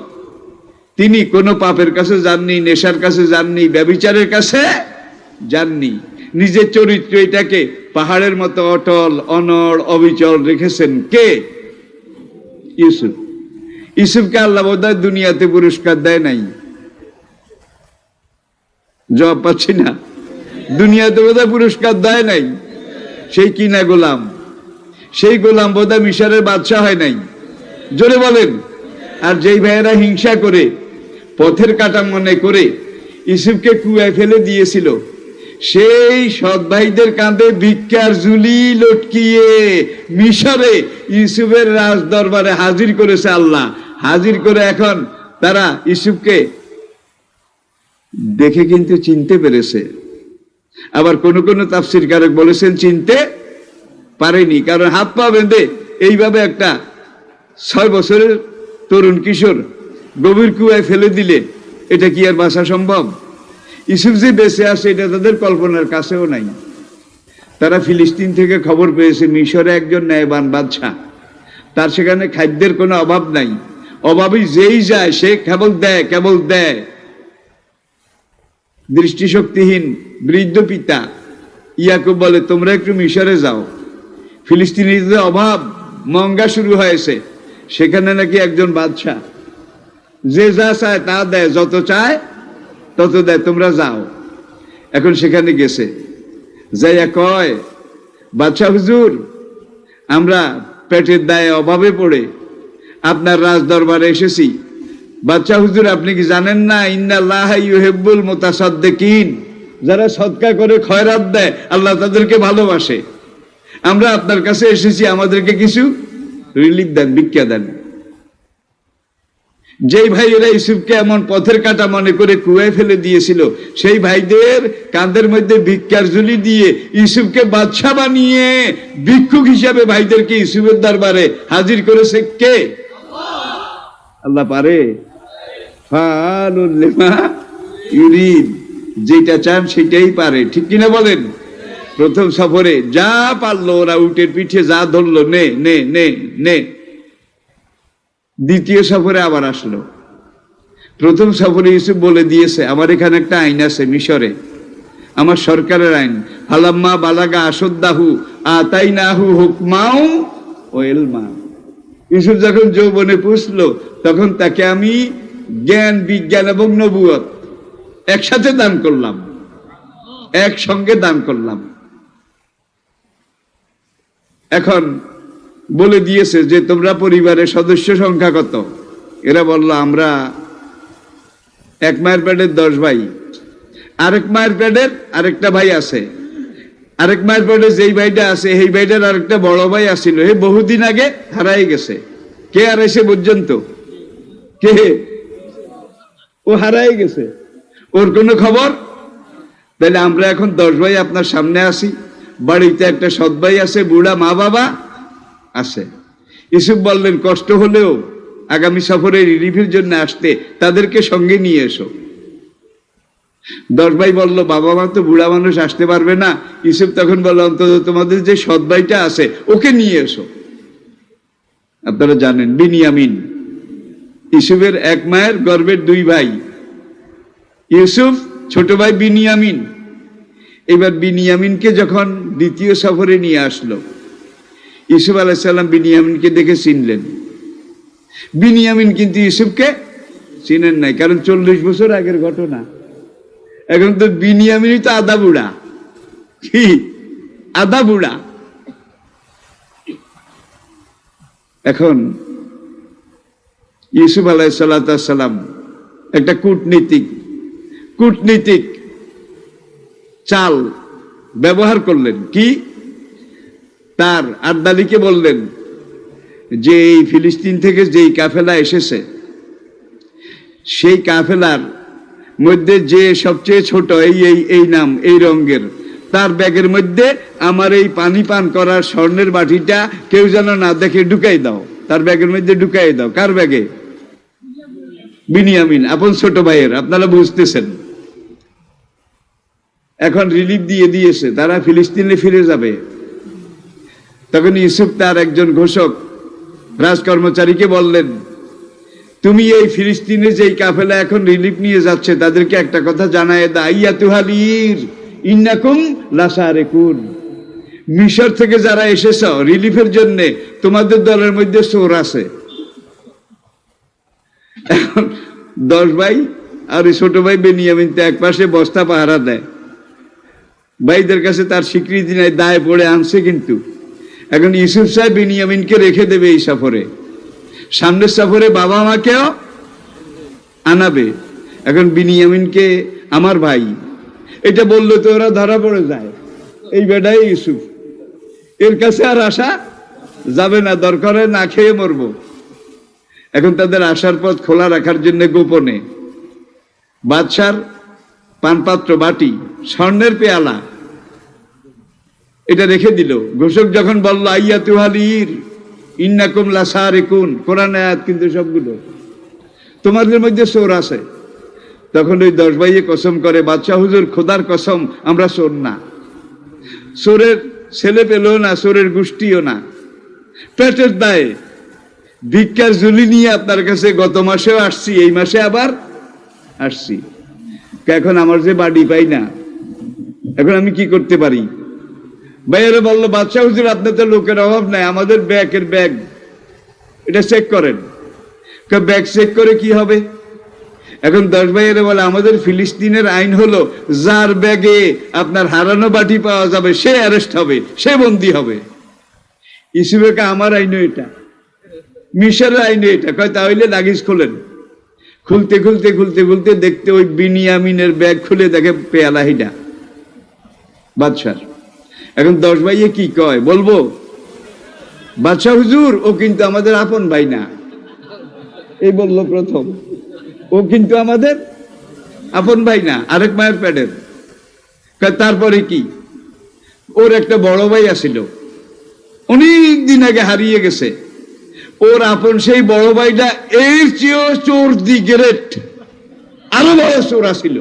তিনি কোনো পাপের কাছে যাননি, নেশার কাছে যাননি, ব্যভিচারের কাছে যাননি। নিজের চরিত্র এটাকে পাহাড়ের মতো অটল, অনড়, অবিচল রেখেছেন কে? ইউসুফ। ইউসুফকে আল্লাহ বোধহয় দুনিয়াতে পুরস্কার দেয় নাই। জবাব পাচ্ছি না। দুনিয়াতে বোধহয় পুরস্কার দেয় নাই। সেই কিনা গোলাম, সেই গোলাম বোধহয় মিশরের বাদশা হয় নাই। জোরে বলেন। আর যেই ভাইয়েরা হিংসা করে, পথের কাটা মনে করে ইউসুফকে কুয়ায় ফেলে দিয়েছিল, সেই সৎ ভাইদের কাঁধে ভিক্ষার ঝুলি লটকিয়ে মিশরে ইউসুফের রাজ দরবারে হাজির করেছে আল্লাহ। হাজির করে এখন তারা ইউসুফকে দেখে কিন্তু চিনতে পেরেছে। আবার কোন কোন তাফসীরকারক বলেছেন চিনতে পারেনি, কারণ হাত পা বেঁধে এইভাবে একটা 6 বছরের তরুণ কিশোর গভীর কুয়ায় ফেলে দিলে এটা কি আর বাঁচা সম্ভব? ইউসুফ যে বেঁচে আসে এটা তাদের কল্পনার কাছেও নাই। তারা ফিলিস্তিন থেকে খবর পেয়েছে মিশরে একজন ন্যায়বান বাদশা, তার সেখানে খাদ্যের কোনো অভাব নাই, অভাবী যেই যায় সে কেবল দেয়, কেবল দেয়। দৃষ্টিশক্তিহীন বৃদ্ধ পিতা ইয়াকুব বলে, তোমরা একটু মিশরে যাও, ফিলিস্তিনিদের অভাব মঙ্গা শুরু হয়েছে, সেখানে নাকি একজন বাদশা যে যা চায় তা দেয়, যত চায় তত দেয়, তোমরা যাও। এখন সেখানে গেছে, যাইয়া কয়, বাদশা হুজুর, আমরা পেটের দায়ে অভাবে পড়ে আপনার রাজ দরবারে এসেছি। বাদশা হুজুর, আপনি কি জানেন না, ইন্নাল্লাহা ইউহিব্বুল মুতাসাদ্দিকিন, যারা সদকা করে, খয়রাত দেয়, আল্লাহ তাদেরকে ভালোবাসে। আমরা আপনার কাছে এসেছি, আমাদেরকে কিছু রিলিফ দেন, ভিক্ষা দেন। যেই ভাইয়েরা ইউসুফকে এমন পথের কাটা মনে করে কুয়ায় ফেলে দিয়েছিল, সেই ভাইদের কাঁধের মধ্যে ভিক্ষার ঝুলি দিয়ে ইউসুফকে বাদশা বানিয়ে ভিক্ষুক হিসাবে ভাইদেরকে ইউসুফের দরবারে হাজির করেছে কে? আল্লাহ পারে। ফাআলুল লিমা ইউরিদ, যেটা চান সেটাই পারে, ঠিক কিনা বলেন? প্রথম সফরে যা পারলো ওরা উটের পিঠে যা ধরলো, নে নে নে নে। দ্বিতীয় সফরে আবার আসলো। প্রথম সফরে ইউসুফ বলে দিয়েছে, আমার এখানে একটা আইন আছে মিশরে, আমার সরকারের আইন, ফালাম্মা বালাগা আশুদ্দাহু আতাইনাহু হুকমাও ওয়া ইলমা। ইউসুফ যখন যৌবনে পৌঁছলো, তখন তাকে আমি জ্ঞান, বিজ্ঞান এবং নবুয়ত একসাথে দান করলাম, একসঙ্গে দান করলাম। এখন বলে দিয়েছে যে তোমরা পরিবারের সদস্য সংখ্যা কত? এরা বলল, আমরা এক মায়ের পেটের 10 ভাই, আরেক মায়ের পেটের আরেকটা ভাই আছে, আরেক মায়ের পেটে যেই ভাইটা আছে এই ভাইটার আরেকটা বড় ভাই আসছিল, হে বহুদিন আগে হারাই গেছে। কে হারাইছে পর্যন্ত? কে? ও হারাই গেছে, ওর কোনো খবর। তাহলে আমরা এখন 10 ভাই আপনার সামনে আসি, বাড়িতে একটা সৎ ভাই আছে, বুড়া মা বাবা আছে। ইউসুফ বললেন, কষ্ট হলেও আগামী সফরে রিলিফের জন্য আসতে তাদেরকে সঙ্গে নিয়ে এসো। 10 ভাই বলল, বাবা মা তো বুড়া মানুষ আসতে পারবে না। ইউসুফ তখন বলল, অন্তত তোমাদের যে সৎ ভাইটা আছে ওকে নিয়ে এসো। আপনারা জানেন বিনিয়ামিন, ইউসুফের এক মায়ের গর্ভের 2 ভাই, ইউসুফ ছোট ভাই বিনিয়ামিন। এবার বিনিয়ামিনকে যখন দ্বিতীয় সফরে নিয়ে আসলো, ইউসুফ আলাইহিস সালাম বিনিয়ামিনকে দেখে চিনলেন। বিনিয়ামিন কিন্তু ইউসুফকে চিনেন নাই, কারণ 40 বছর আগের ঘটনা। এখন তো বিনিয়ামিনই তো আদা বুড়া, কি আদা বুড়া। এখন ইউসুফ আলাইহিস সালাম একটা কূটনীতিক চাল ব্যবহার করলেন। কি? তার আর্দালিকে বললেন যে এই ফিলিস্তিন থেকে যেই কাফেলা এসেছে, সেই কাফেলার মধ্যে যে সবচেয়ে ছোট এই নাম এই রঙের, তার ব্যাগের মধ্যে আমার এই পানি পান করার স্বর্ণের বাটিটা কেউ যেন না দেখে ঢুকাই দাও, তার ব্যাগের মধ্যে ঢুকাই দাও। কার ব্যাগে? বিনিয়ামিন, আপন ছোট ভাইয়ের। আপনারা বুঝতেছেন। এখন রিলিফ দিয়ে দিয়েছে, তারা ফিলিস্তিনে ফিরে যাবে। তখন ইউসুফ তার একজন ঘোষক রাজকর্মচারীকে বললেন, তুমি এই ফিলিস্তিনে যেই কাফেলা এখন রিলিফ নিয়ে যাচ্ছে তাদেরকে একটা কথা জানায় দা, আইয়াতুহালির ইন্নাকুম লাসারিকুন, মিশর থেকে যারা এসেছ রিলিফের জন্য, তোমাদের দলের মধ্যে চোর আছে। এখন 10 ভাই আর ছোট ভাই বেনিয়ামিন তো এক পাশে বস্তা পাহারা দেয়। ভাইদের কাছে তার স্বীকৃতি নাই, দায় পড়ে আনছে। কিন্তু এখন ইউসুফ সাহেব বেনিয়ামিনকে রেখে দেবে এই সফরে, সামনের সফরে বাবা মাকেও আনাবে। এখন বিনিয়ামিনকে আমার ভাই এটা বললে তো ওরা ধরা পড়ে যায়, এই বেটাই ইউসুফ, এর কাছে আর আসা যাবে না, দরকারে না খেয়ে মরবো। এখন তাদের আসার পথ খোলা রাখার জন্য গোপনে বাদশার পানপাত্র, বাটি, স্বর্ণের পেয়ালা এটা রেখে দিল। ঘোষক যখন বলল আইয়াতুহালির ইন্নাকুম লাসারিকুন, কোরআন আয়াত কিন্তু সবগুলো, তোমাদের মধ্যে চোর আছে। তখন ওই 10 ভাইয়ে কসম করে, বাদশাহ হুজুর খোদার কসম আমরা চোর না, চোরের ছেলে পেলেও না, চোরের গোষ্ঠীও না, পেটের দায়ে ভিক্ষার ঝুলি নিয়ে আপনার কাছে গত মাসেও আসছি, এই মাসে আবার আসছি। এখন আমার যে বাড়ি পাই না, এখন আমি কি করতে পারি? ভাইয়েরা বললো, বাদশাহ হুজুর আপনার তো লোকের অভাব নাই, আমাদের ব্যাগ এটা চেক করেন। ব্যাগ চেক করে কি হবে? এখন 10 ভাইয়েরা বলে, আমাদের ফিলিস্তিনের আইন হলো যার ব্যাগে আপনার হারানো বাটি পাওয়া যাবে সে অ্যারেস্ট হবে, সে বন্দী হবে। ইসুফেকে আমার আইনও এটা, মিশরের আইনে এটা। কয় তাহলে লাগেজ খোলেন। খুলতে দেখতে ওই বিনিয়ামিনের ব্যাগ খুলে দেখে পেয়ালা হিডা বাদশার। এখন 10 ভাইয়ে কি কয় বলবো, বাদশাহ হুজুর ও কিন্তু আমাদের আপন ভাই না, এই বললো প্রথম, ও কিন্তু আমাদের আপন ভাই না, আরেক মায়ের প্যাডের। তারপরে কি, ওর একটা বড় ভাই আসিল, অনেক দিন আগে হারিয়ে গেছে। ওর আপন সেই বড় ভাইটা এর চেয়েও চোর দি গ্রেট, আরো বড় চোর আসিল।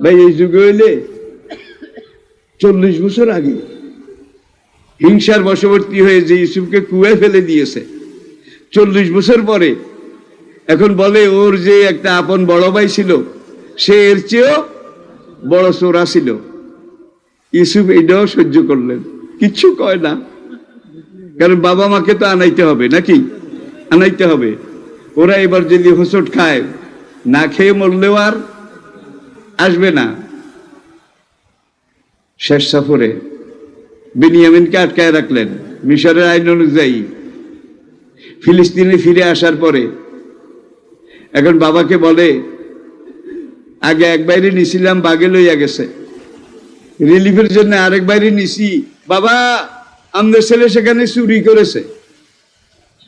ভাই এই যুগে হইলে 40 বছর আগে হিংসার বশবর্তী হয়ে যে ইউসুফকে কুয়ায় ফেলে দিয়েছে, 40 বছর পরে এখন বলে ওর যে একটা আপন বড় ভাই ছিল সে এর চেয়েও বড় চোর আসিল। ইউসুফ এইটাও সহ্য করলেন, কিচ্ছু কয় না, কারণ বাবা মাকে তো আনাইতে হবে, নাকি আনাইতে হবে। ওরা এবার যদি হোঁচট খায়, না খেয়ে মরলেও আর আসবে না। শেষ সফরে বিনিয়ামিনকে আটকায় রাখলেন মিশরের আইন অনুযায়ী। ফিলিস্তিনে ফিরে আসার পরে এখন বাবাকে বলে, আগে এক বাইরে নিছিলাম, বাগে লইয়া গেছে, রিলিফের জন্য আরেক বাইরে নিছি, বাবা আমাদের ছেলে সেখানে চুরি করেছে,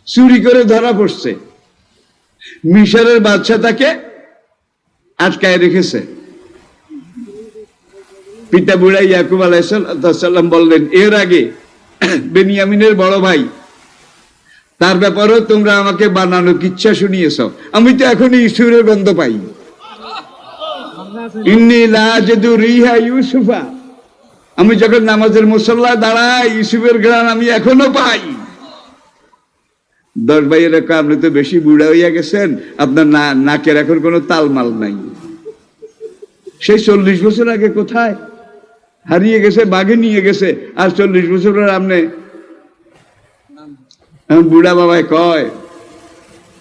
চুরি করে ধরা পড়ছে। মিশরের বাদশা তাকে আটকায় রেখেছে। পিতা বুড়া ইয়াকুব আলাইহিস সালাম বললেন, এর আগে বেনিয়ামিনের বড় ভাই, তার ব্যাপারেও তোমরা আমাকে বানানো কিচ্ছা শুনিয়েছ, আমি তো এখনই ইউসুফের গন্ধ পাই। ইন্নী লা আজিদু রিহা ইউসুফা, আমি যখন নামাজের মুসল্লা দাঁড়াই ইউসুফের ঘ্রাণ আমি এখনো পাই। 10 ভাইয়ের আপনি তো বেশি বুড়া হইয়া গেছেন, আপনার নাকের এখন কোনো তালমাল নাই। সেই 40 বছর আগে কোথায় হারিয়ে গেছে, বাঘে নিয়ে গেছে। আর 40 বছরের আমনে বুড়া বাবায় কয়,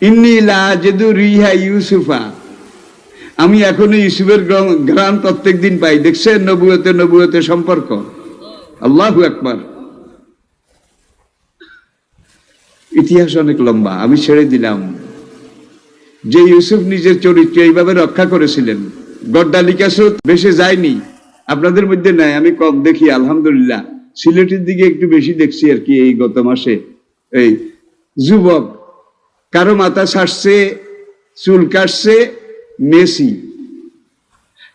ইন্নী লা আজিদু রিহা ইউসুফা, আমি এখনো ইউসুফের ঘ্রাণ প্রত্যেক দিন পাই। দেখছেন নবুয়তে সম্পর্ক। আল্লাহু আকবার। ইতিহাস অনেক লম্বা, আমি ছেড়ে দিলাম। যে ইউসুফ নিজের চরিত্র এইভাবে রক্ষা করেছিলেন, গড্ডালিকা স্রোত বেশি যায়নি। আপনাদের মধ্যে নাই, আমি কম দেখি আলহামদুলিল্লাহ। সিলেটের দিকে একটু বেশি দেখছি আর কি। এই গত মাসে এই যুবক, কারো মাথা ছাড়ছে, চুল কাটছে মেসি,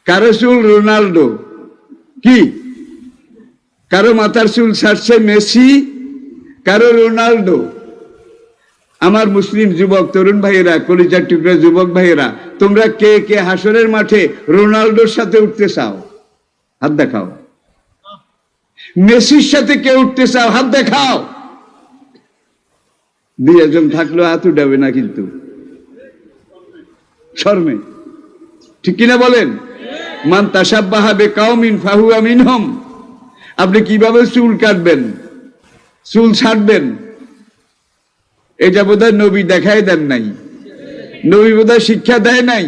কারো চুল রোনাল্ডো, কি কারো মাথার চুল ছাড়ছে মেসি, কারো রোনাল্ডো। আমার মুসলিম যুবক তরুণ ভাইয়েরা, কলিজার টুকরা যুবক ভাইয়েরা, তোমরা কে কে হাসরের মাঠে রোনাল্ডোর সাথে উঠতে চাও? হাত দেখাও। মেসির সাথে কে উঠতে চাও? হাত দেখাও। 2 জন থাকলেও হাত উঠাবে না কিন্তু শর্মে, ঠিক কিনা বলেন? মান তাশাব্বাহা বিকাউমিন ফাহুয়া মিনহুম। আপনি কিভাবে চুল কাটবেন, চুল ছাড়বেন, এটা বোধহয় নবী দেখাই দেন নাই, নবী বোধহয় শিক্ষা দেয় নাই।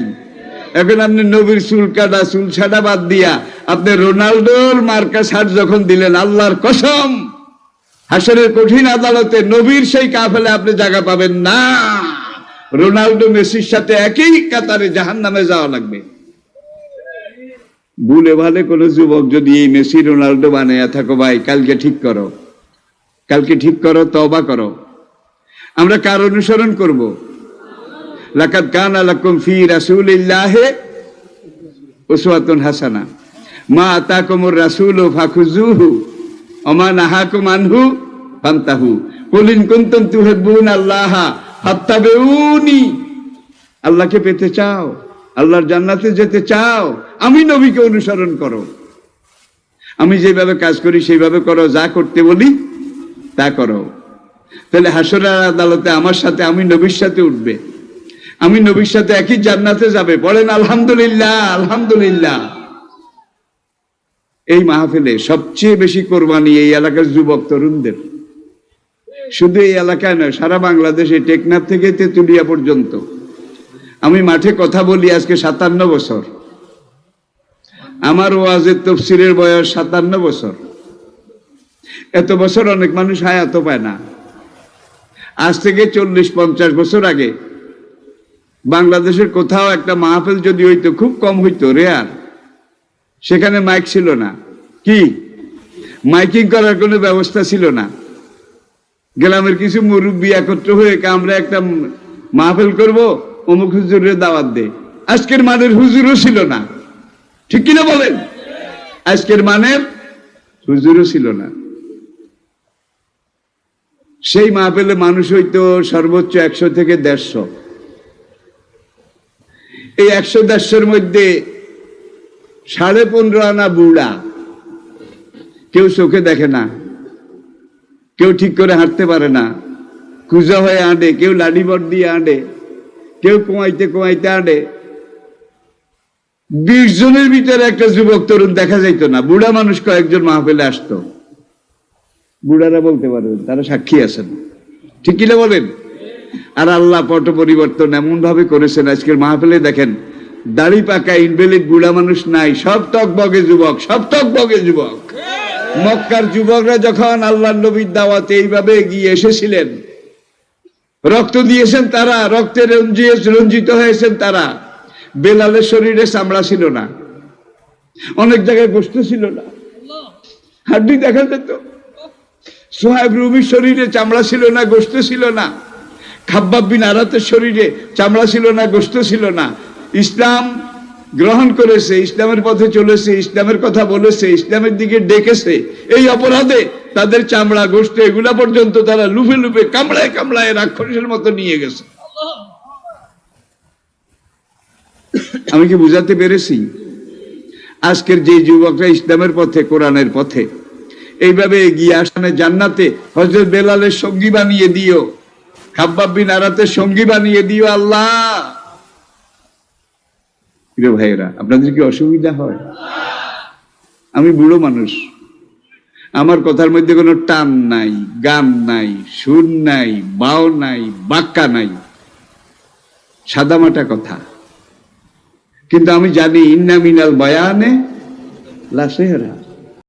এখন আপনি নবীর চুল কাটা, চুল ছাড়া বাদ দিয়া আপনি রোনাল্ডোর মার্কা শার্ট যখন দিলেন, আল্লাহর কসম হাসরের কঠিন আদালতে নবীর সেই কাফেলে আপনি জায়গা পাবেন না। রোনাল্ডো মেসির সাথে একই কাতারে জাহান্নামে যাওয়া লাগবে। ভুলে ভালে কোন যুবক যদি এই মেসি রোনাল্ডো বানাইয়া থাকো, ভাই কালকে ঠিক করো, কালকে ঠিক করো, তওবা করো। আমরা কার অনুসরণ করব? লাকাদ কানা লাকুম ফি রাসূলিল্লাহি উসওয়াতুন হাসানা, মা আতাকুমুর রাসূলু ফাখুযুহু ওয়া মা নাহাকুম আনহু ফান্তাহু, কুল ইন কুনতুম তুহিব্বুনাল্লাহা ফাত্তাবিউনি। আল্লাহকে পেতে চাও, আল্লাহর জান্নাতে যেতে চাও, আমি নবীকে অনুসরণ করো। আমি যেভাবে কাজ করি সেইভাবে করো, যা করতে বলি তা করো। তাহলে হাসরের আদালতে আমার সাথে, আমি নবীর সাথে উঠবে, আমি নবীর সাথে একই জান্নাতে যাবে। বলেন আলহামদুলিল্লাহ, আলহামদুলিল্লাহ। এই মাহফিলে সবচেয়ে বেশি কোরবানি এই এলাকার যুবক তরুণদের। শুধু এই এলাকায় নয়, সারা বাংলাদেশে, টেকনাফ থেকে তেতুলিয়া পর্যন্ত। আমি মাঠে কথা বলি আজকে 57 বছর। আমার ওয়াজের তাফসীরের বয়স 57 বছর। এত বছর অনেক মানুষ হায়াত পায় না। আজ থেকে 40-50 বছর আগে বাংলাদেশের কোথাও একটা মাহফিল যদি হইতো, খুব কম হইতো, রেয়ার, সেখানে মাইক ছিল না। কি মাইকিং করার কোনো ব্যবস্থা ছিল না। গ্রামের কিছু মুরব্বী একত্র হয়ে আমরা একটা মাহফিল করব, অমুক হুজুরের দাওয়াত দে। আজকের মানের হুজুরও ছিল না, ঠিক কিনা বলেন? আজকের মানের হুজুরও ছিল না। সেই মাহফিলে মানুষ হইতো সর্বোচ্চ 100 থেকে 150। এই 100-150-র মধ্যে 15.5 আনা বুড়া, কেউ চোখে দেখে না, কেউ ঠিক করে হাঁটতে পারে না, কুজা হয়ে আঁটে, কেউ লাঠি বট দিয়ে আঁটে, কেউ কোয়াইতে কোয়াইতে আঁটে। 20 জনের ভিতরে একটা যুবক তরুণ দেখা যাইতো না। বুড়া মানুষ কয়েকজন মাহফিলে আসতো। বুড়ারা বলতে পারবেন, তারা সাক্ষী আছেন, ঠিক কিনা বলেন? আর আল্লাহ পট পরিবর্তন এমন ভাবে করেছেন, আজকের মাহফিলে দেখেন দাড়ি পাকা ইনভ্যালিড বুড়া মানুষ নাই, সব টকবগে যুবক, সব টকবগে যুবক। মক্কার যুবকরা যখন আল্লাহর নবীর দাওয়াতে এইভাবে এগিয়ে এসেছিলেন, রক্ত দিয়েছেন তারা, রক্তে রঞ্জিত হয়েছেন তারা। বেলালের শরীরে চামড়া ছিল না, অনেক জায়গায় গোশত ছিল না, হাড্ডি দেখা যেত। সুহাইব রুমির শরীরে চামড়া ছিল না, গোশত ছিল না। খাব্বাব বিন আরাতের শরীরে চামড়া ছিল না, গোশত ছিল না। ইসলাম গ্রহণ করেছে, ইসলামের পথে চলেছে, ইসলামের কথা বলেছে, ইসলামের দিকে ডেকেছে। এই অপরাধে তাদের চামড়া, গোশত এগুলা পর্যন্ত তারা লুফে লুফে, কামড়ায় কামড়ায় রাক্ষসের মতো নিয়ে গেছে। আমি কি বুঝাতে পেরেছি? আজকের যে যুবকরা ইসলামের পথে, কোরআনের পথে এইভাবে এগিয়ে আসনে, জান্নাতে হযরত বেলালের সঙ্গী বানিয়ে দিও, খাব্বাব বিন আরাতের সঙ্গী বানিয়ে দিও আল্লাহ। প্রিয় ভাইয়েরা, আপনাদের কি অসুবিধা হয়? আমি বুড়ো মানুষ, আমার কথার মধ্যে কোনো টান নাই, গান নাই, সুর নাই, বাও নাই, বাক্কা নাই, সাদামাটা কথা। কিন্তু আমি জানি ইন্না মিনাল বয়ানে লা সেহরা।